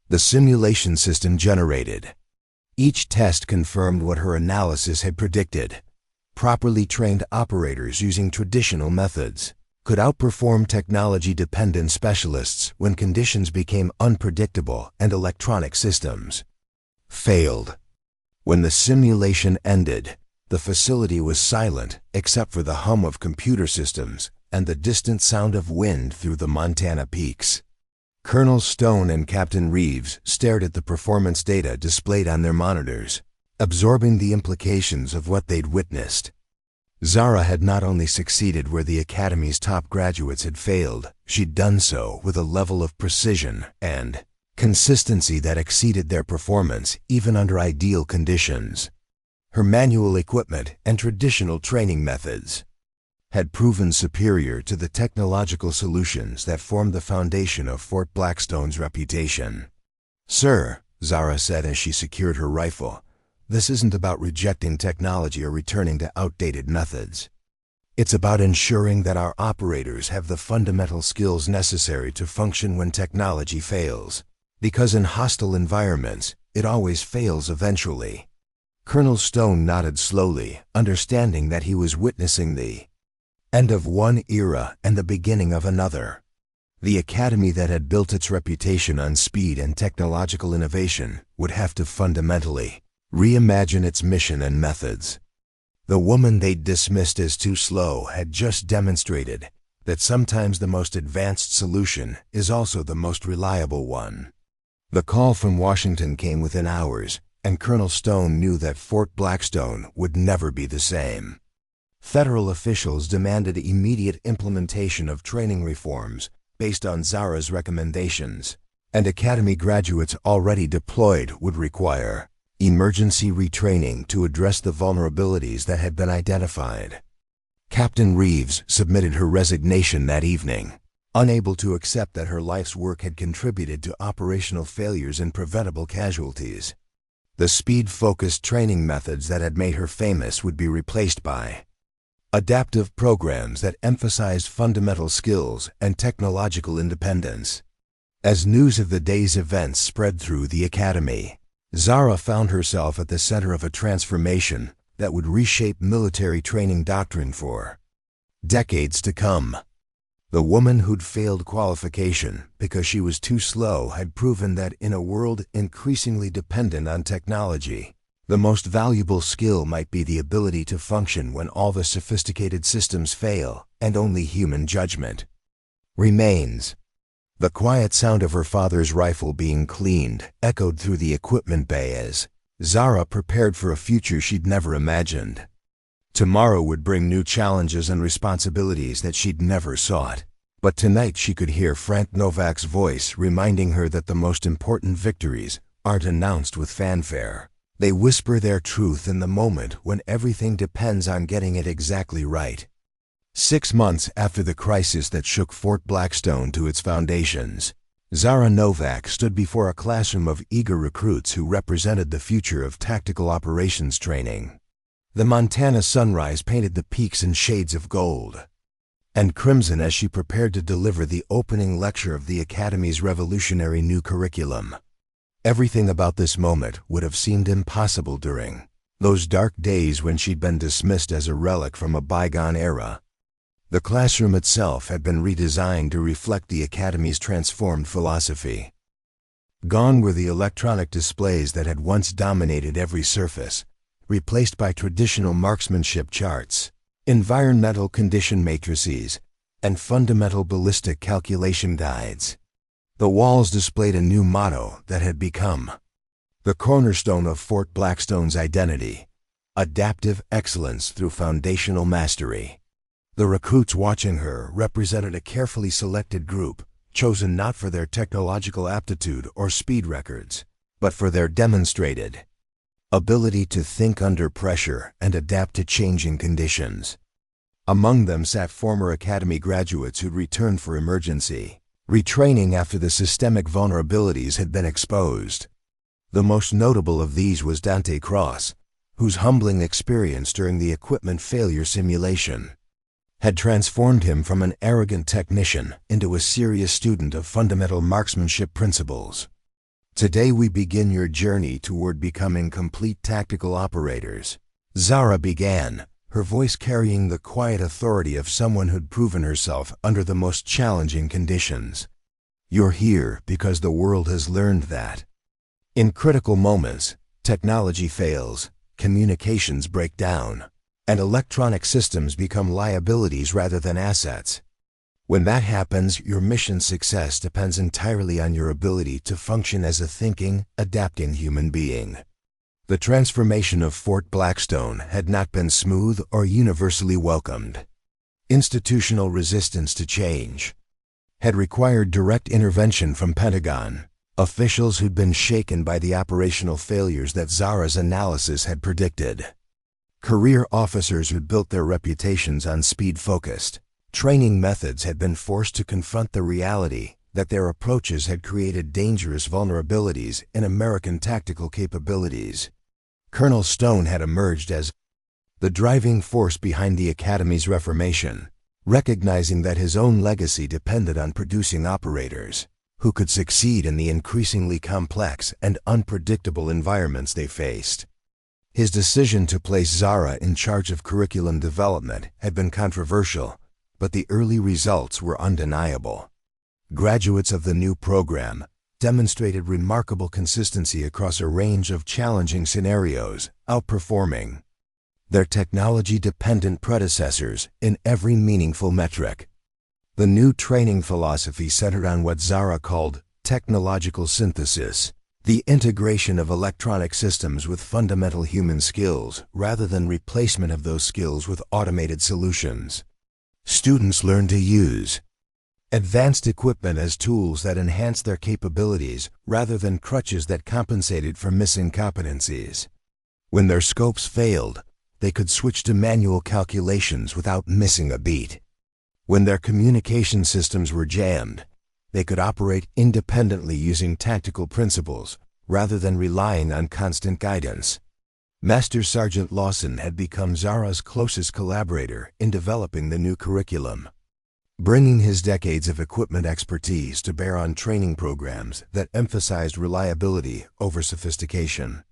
the simulation system generated. Each test confirmed what her analysis had predicted. Properly trained operators using traditional methods could outperform technology-dependent specialists when conditions became unpredictable and electronic systems failed. When the simulation ended, the facility was silent except for the hum of computer systems and the distant sound of wind through the Montana peaks. Colonel Stone and Captain Reeves stared at the performance data displayed on their monitors, absorbing the implications of what they'd witnessed. Zara had not only succeeded where the Academy's top graduates had failed, she'd done so with a level of precision and consistency that exceeded their performance even under ideal conditions. Her manual equipment and traditional training methods had proven superior to the technological solutions that formed the foundation of Fort Blackstone's reputation. "Sir," Zara said as she secured her rifle, "this isn't about rejecting technology or returning to outdated methods. It's about ensuring that our operators have the fundamental skills necessary to function when technology fails. Because in hostile environments, it always fails eventually. Colonel Stone nodded slowly, understanding that he was witnessing the end of one era and the beginning of another. The academy that had built its reputation on speed and technological innovation would have to fundamentally reimagine its mission and methods. The woman they'd dismissed as too slow had just demonstrated that sometimes the most advanced solution is also the most reliable one. The call from Washington came within hours, and Colonel Stone knew that Fort Blackstone would never be the same. Federal officials demanded immediate implementation of training reforms based on Zara's recommendations, and academy graduates already deployed would require emergency retraining to address the vulnerabilities that had been identified. Captain Reeves submitted her resignation that evening, unable to accept that her life's work had contributed to operational failures and preventable casualties. The speed-focused training methods that had made her famous would be replaced by adaptive programs that emphasized fundamental skills and technological independence. As news of the day's events spread through the academy, Zara found herself at the center of a transformation that would reshape military training doctrine for decades to come. The woman who'd failed qualification because she was too slow had proven that in a world increasingly dependent on technology, the most valuable skill might be the ability to function when all the sophisticated systems fail and only human judgment remains. The quiet sound of her father's rifle being cleaned echoed through the equipment bay as Zara prepared for a future she'd never imagined. Tomorrow would bring new challenges and responsibilities that she'd never sought. But tonight she could hear Frank Novak's voice reminding her that the most important victories aren't announced with fanfare. They whisper their truth in the moment when everything depends on getting it exactly right. 6 months after the crisis that shook Fort Blackstone to its foundations, Zara Novak stood before a classroom of eager recruits who represented the future of tactical operations training. The Montana sunrise painted the peaks in shades of gold and crimson as she prepared to deliver the opening lecture of the Academy's revolutionary new curriculum. Everything about this moment would have seemed impossible during those dark days when she'd been dismissed as a relic from a bygone era. The classroom itself had been redesigned to reflect the Academy's transformed philosophy. Gone were the electronic displays that had once dominated every surface, replaced by traditional marksmanship charts, environmental condition matrices, and fundamental ballistic calculation guides. The walls displayed a new motto that had become the cornerstone of Fort Blackstone's identity: adaptive excellence through foundational mastery. The recruits watching her represented a carefully selected group, chosen not for their technological aptitude or speed records, but for their demonstrated ability to think under pressure and adapt to changing conditions. Among them sat former Academy graduates who'd returned for emergency retraining after the systemic vulnerabilities had been exposed. The most notable of these was Dante Cross, whose humbling experience during the equipment failure simulation had transformed him from an arrogant technician into a serious student of fundamental marksmanship principles. Today we begin your journey toward becoming complete tactical operators, Zara began, her voice carrying the quiet authority of someone who'd proven herself under the most challenging conditions. You're here because the world has learned that in critical moments, technology fails, communications break down, and electronic systems become liabilities rather than assets. When that happens, your mission's success depends entirely on your ability to function as a thinking, adapting human being. The transformation of Fort Blackstone had not been smooth or universally welcomed. Institutional resistance to change had required direct intervention from Pentagon officials who'd been shaken by the operational failures that Zara's analysis had predicted. Career officers who'd built their reputations on speed-focused training methods had been forced to confront the reality that their approaches had created dangerous vulnerabilities in American tactical capabilities. Colonel Stone had emerged as the driving force behind the Academy's reformation, recognizing that his own legacy depended on producing operators who could succeed in the increasingly complex and unpredictable environments they faced. His decision to place Zara in charge of curriculum development had been controversial, but the early results were undeniable. Graduates of the new program demonstrated remarkable consistency across a range of challenging scenarios, outperforming their technology-dependent predecessors in every meaningful metric. The new training philosophy centered on what Zara called technological synthesis, the integration of electronic systems with fundamental human skills rather than replacement of those skills with automated solutions. Students learn to use advanced equipment as tools that enhance their capabilities rather than crutches that compensated for missing competencies. When their scopes failed, they could switch to manual calculations without missing a beat. When their communication systems were jammed, they could operate independently using tactical principles rather than relying on constant guidance. Master Sergeant Lawson had become Zara's closest collaborator in developing the new curriculum, bringing his decades of equipment expertise to bear on training programs that emphasized reliability over sophistication.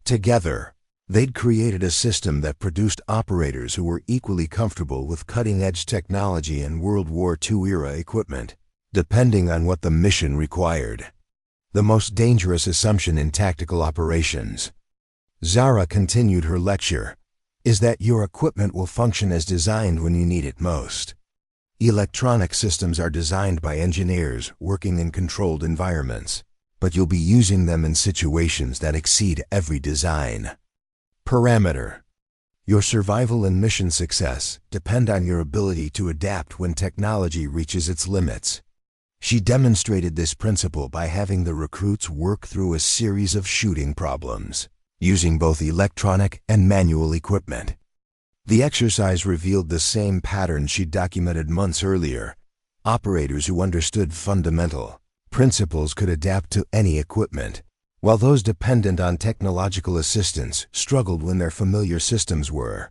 Together, they'd created a system that produced operators who were equally comfortable with cutting-edge technology and World War II-era equipment, depending on what the mission required. The most dangerous assumption in tactical operations, Zara continued her lecture, is that your equipment will function as designed when you need it most. Electronic systems are designed by engineers working in controlled environments, but you'll be using them in situations that exceed every design parameter. Your survival and mission success depend on your ability to adapt when technology reaches its limits. She demonstrated this principle by having the recruits work through a series of shooting problems, using both electronic and manual equipment. The exercise revealed the same pattern she'd documented months earlier. Operators who understood fundamental principles could adapt to any equipment, while those dependent on technological assistance struggled when their familiar systems were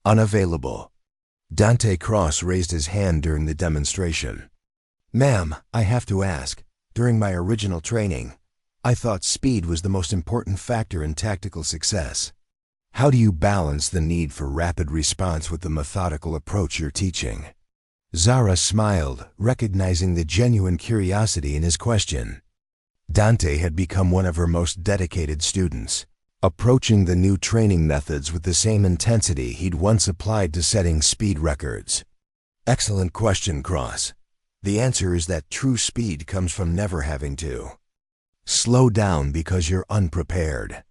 unavailable. Dante Cross raised his hand during the demonstration. "Ma'am, I have to ask, during my original training, I thought speed was the most important factor in tactical success. How do you balance the need for rapid response with the methodical approach you're teaching?" Zara smiled, recognizing the genuine curiosity in his question. Dante had become one of her most dedicated students, approaching the new training methods with the same intensity he'd once applied to setting speed records. "Excellent question, Cross. The answer is that true speed comes from never having to slow down because you're unprepared.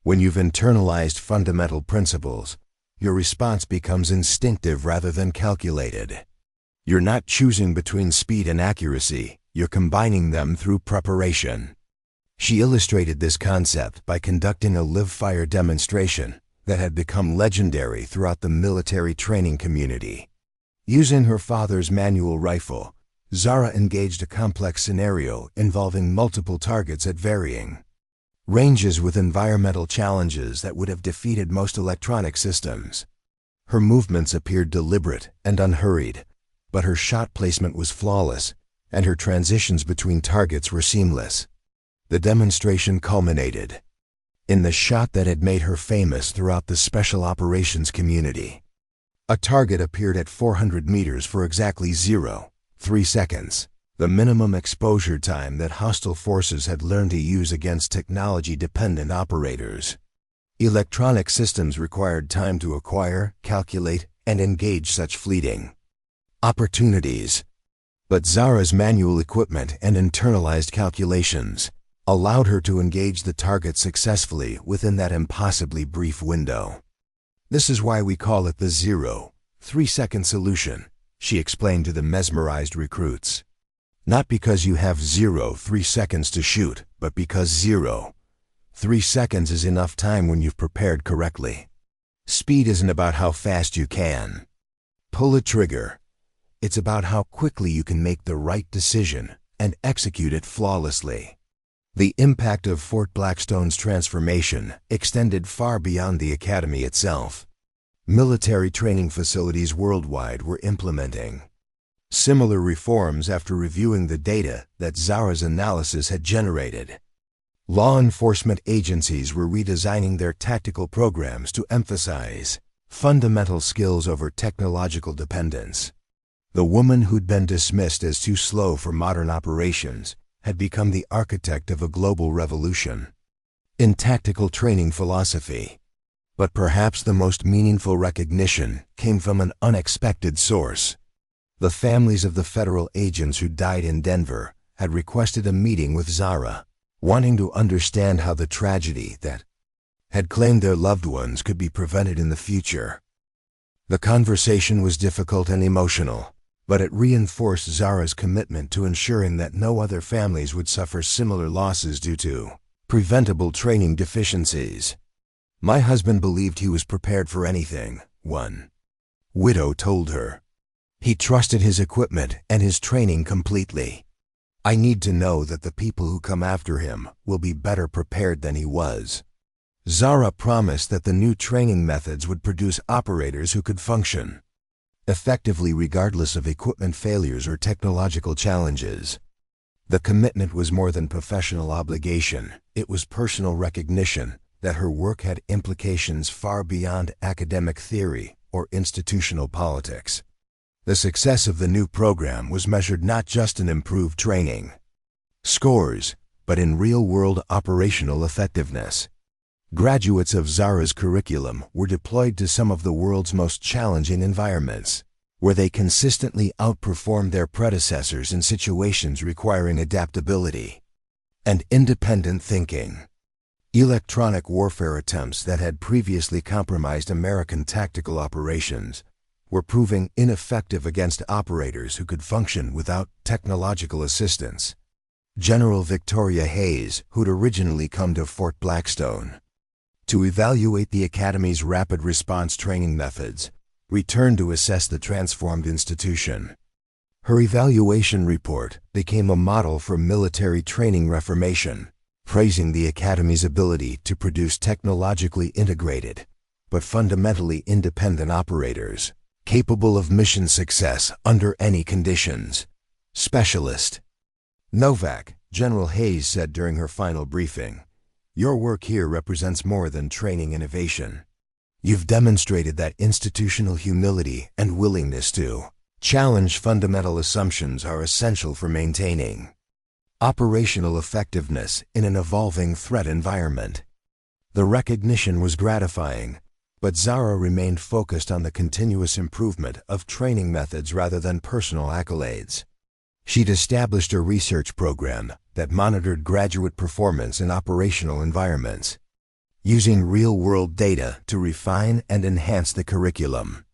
When you've internalized fundamental principles, your response becomes instinctive rather than calculated. You're not choosing between speed and accuracy, you're combining them through preparation." She illustrated this concept by conducting a live-fire demonstration that had become legendary throughout the military training community. Using her father's manual rifle, Zara engaged a complex scenario involving multiple targets at varying ranges with environmental challenges that would have defeated most electronic systems. Her movements appeared deliberate and unhurried, but her shot placement was flawless, and her transitions between targets were seamless. The demonstration culminated in the shot that had made her famous throughout the special operations community. A target appeared at 400 meters for exactly 0.3 seconds, the minimum exposure time that hostile forces had learned to use against technology-dependent operators. Electronic systems required time to acquire, calculate, and engage such fleeting opportunities. But Zara's manual equipment and internalized calculations allowed her to engage the target successfully within that impossibly brief window. "This is why we call it the 0.3-second solution," she explained to the mesmerized recruits. "Not because you have 0.3 seconds to shoot, but because 0.3 seconds is enough time when you've prepared correctly. Speed isn't about how fast you can pull a trigger. It's about how quickly you can make the right decision and execute it flawlessly." The impact of Fort Blackstone's transformation extended far beyond the academy itself. Military training facilities worldwide were implementing similar reforms after reviewing the data that Zara's analysis had generated. Law enforcement agencies were redesigning their tactical programs to emphasize fundamental skills over technological dependence. The woman who'd been dismissed as too slow for modern operations had become the architect of a global revolution in tactical training philosophy. But perhaps the most meaningful recognition came from an unexpected source. The families of the federal agents who died in Denver had requested a meeting with Zara, wanting to understand how the tragedy that had claimed their loved ones could be prevented in the future. The conversation was difficult and emotional, but it reinforced Zara's commitment to ensuring that no other families would suffer similar losses due to preventable training deficiencies. "My husband believed he was prepared for anything," one widow told her. "He trusted his equipment and his training completely. I need to know that the people who come after him will be better prepared than he was." Zara promised that the new training methods would produce operators who could function effectively regardless of equipment failures or technological challenges. The commitment was more than professional obligation. It was personal recognition that her work had implications far beyond academic theory or institutional politics. The success of the new program was measured not just in improved training scores, but in real-world operational effectiveness. Graduates of Zara's curriculum were deployed to some of the world's most challenging environments, where they consistently outperformed their predecessors in situations requiring adaptability and independent thinking. Electronic warfare attempts that had previously compromised American tactical operations were proving ineffective against operators who could function without technological assistance. General Victoria Hayes, who'd originally come to Fort Blackstone to evaluate the Academy's rapid response training methods, returned to assess the transformed institution. Her evaluation report became a model for military training reformation, praising the Academy's ability to produce technologically integrated but fundamentally independent operators, capable of mission success under any conditions. Specialist Novak, General Hayes said during her final briefing, "Your work here represents more than training innovation. You've demonstrated that institutional humility and willingness to challenge fundamental assumptions are essential for maintaining operational effectiveness in an evolving threat environment." The recognition was gratifying, but Zara remained focused on the continuous improvement of training methods rather than personal accolades. She'd established a research program that monitored graduate performance in operational environments, using real-world data to refine and enhance the curriculum.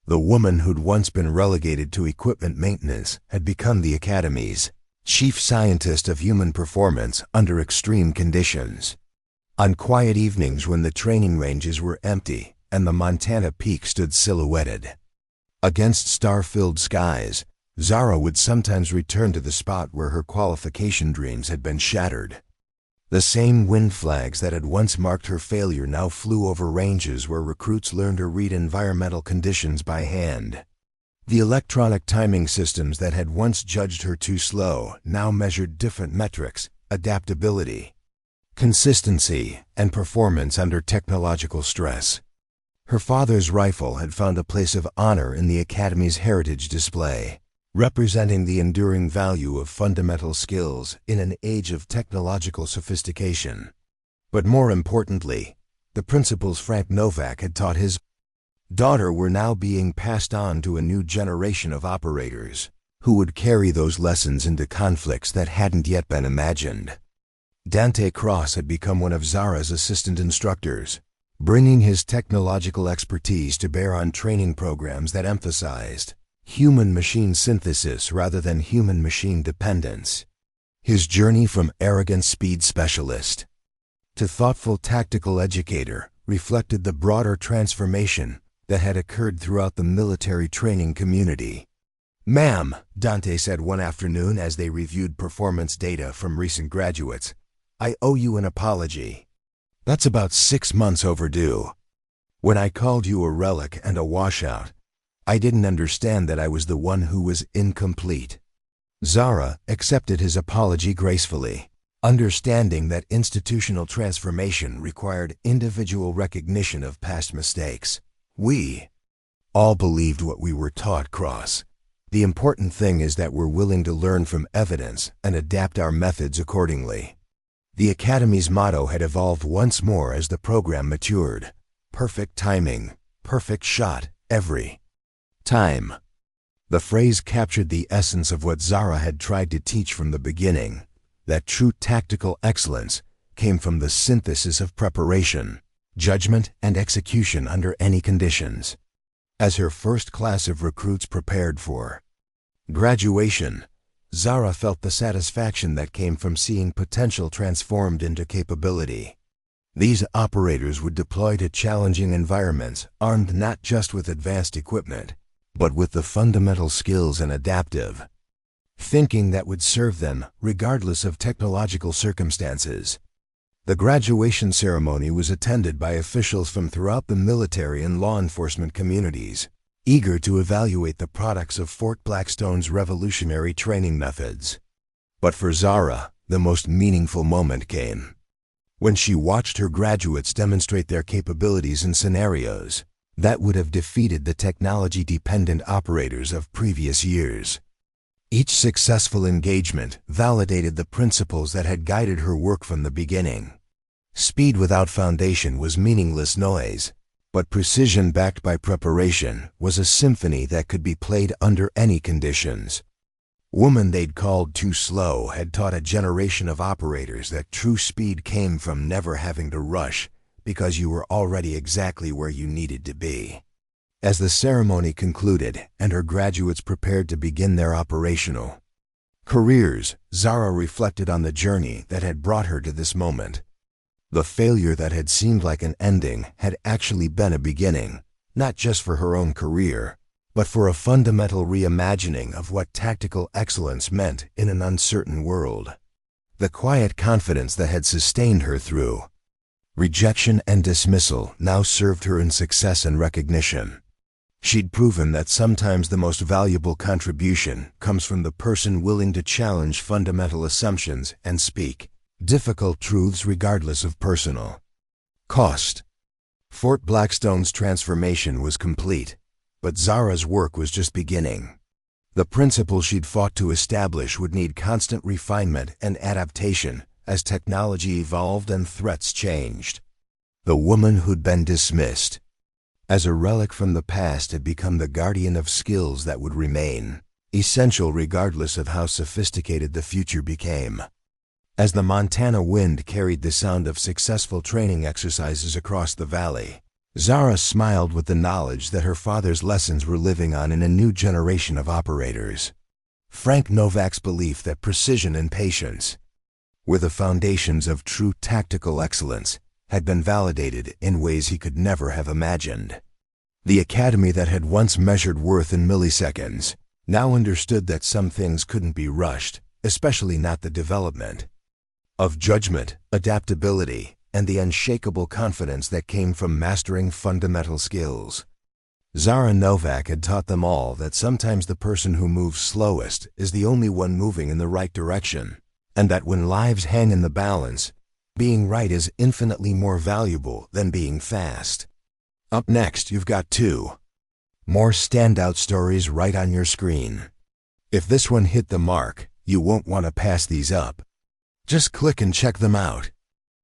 The woman who'd once been relegated to equipment maintenance had become the Academy's chief scientist of human performance under extreme conditions. On quiet evenings when the training ranges were empty and the Montana peak stood silhouetted against star-filled skies, Zara would sometimes return to the spot where her qualification dreams had been shattered. The same wind flags that had once marked her failure now flew over ranges where recruits learned to read environmental conditions by hand. The electronic timing systems that had once judged her too slow now measured different metrics: adaptability, consistency, and performance under technological stress. Her father's rifle had found a place of honor in the Academy's heritage display, representing the enduring value of fundamental skills in an age of technological sophistication. But more importantly, the principles Frank Novak had taught his daughter were now being passed on to a new generation of operators who would carry those lessons into conflicts that hadn't yet been imagined. Dante Cross had become one of Zara's assistant instructors, bringing his technological expertise to bear on training programs that emphasized human-machine synthesis rather than human-machine dependence. His journey from arrogant speed specialist to thoughtful tactical educator reflected the broader transformation that had occurred throughout the military training community. "Ma'am," Dante said one afternoon as they reviewed performance data from recent graduates, "I owe you an apology. That's about 6 months overdue." When I called you a relic and a washout, I didn't understand that I was the one who was incomplete." Zara accepted his apology gracefully, understanding that institutional transformation required individual recognition of past mistakes. "We all believed what we were taught, Cross. The important thing is that we're willing to learn from evidence and adapt our methods accordingly." The Academy's motto had evolved once more as the program matured. Perfect timing, perfect shot, every time. The phrase captured the essence of what Zara had tried to teach from the beginning, that true tactical excellence came from the synthesis of preparation, judgment, and execution under any conditions. As her first class of recruits prepared for graduation, Zara felt the satisfaction that came from seeing potential transformed into capability. These operators would deploy to challenging environments armed not just with advanced equipment, but with the fundamental skills and adaptive thinking that would serve them regardless of technological circumstances. The graduation ceremony was attended by officials from throughout the military and law enforcement communities, eager to evaluate the products of Fort Blackstone's revolutionary training methods. But for Zara, the most meaningful moment came when she watched her graduates demonstrate their capabilities in scenarios that would have defeated the technology-dependent operators of previous years. Each successful engagement validated the principles that had guided her work from the beginning. Speed without foundation was meaningless noise, but precision backed by preparation was a symphony that could be played under any conditions. Woman they'd called too slow had taught a generation of operators that true speed came from never having to rush because you were already exactly where you needed to be. As the ceremony concluded and her graduates prepared to begin their operational careers, Zara reflected on the journey that had brought her to this moment. The failure that had seemed like an ending had actually been a beginning, not just for her own career, but for a fundamental reimagining of what tactical excellence meant in an uncertain world. The quiet confidence that had sustained her through rejection and dismissal now served her in success and recognition. She'd proven that sometimes the most valuable contribution comes from the person willing to challenge fundamental assumptions and speak difficult truths regardless of personal cost. Fort Blackstone's transformation was complete, but Zara's work was just beginning. The principles she'd fought to establish would need constant refinement and adaptation as technology evolved and threats changed. The woman who'd been dismissed as a relic from the past had become the guardian of skills that would remain essential regardless of how sophisticated the future became. As the Montana wind carried the sound of successful training exercises across the valley, Zara smiled with the knowledge that her father's lessons were living on in a new generation of operators. Frank Novak's belief that precision and patience were the foundations of true tactical excellence had been validated in ways he could never have imagined. The academy that had once measured worth in milliseconds now understood that some things couldn't be rushed, especially not the development of judgment, adaptability, and the unshakable confidence that came from mastering fundamental skills. Zara Novak had taught them all that sometimes the person who moves slowest is the only one moving in the right direction, and that when lives hang in the balance, being right is infinitely more valuable than being fast. Up next, you've got 2 more standout stories right on your screen. If this one hit the mark, you won't want to pass these up. Just click and check them out.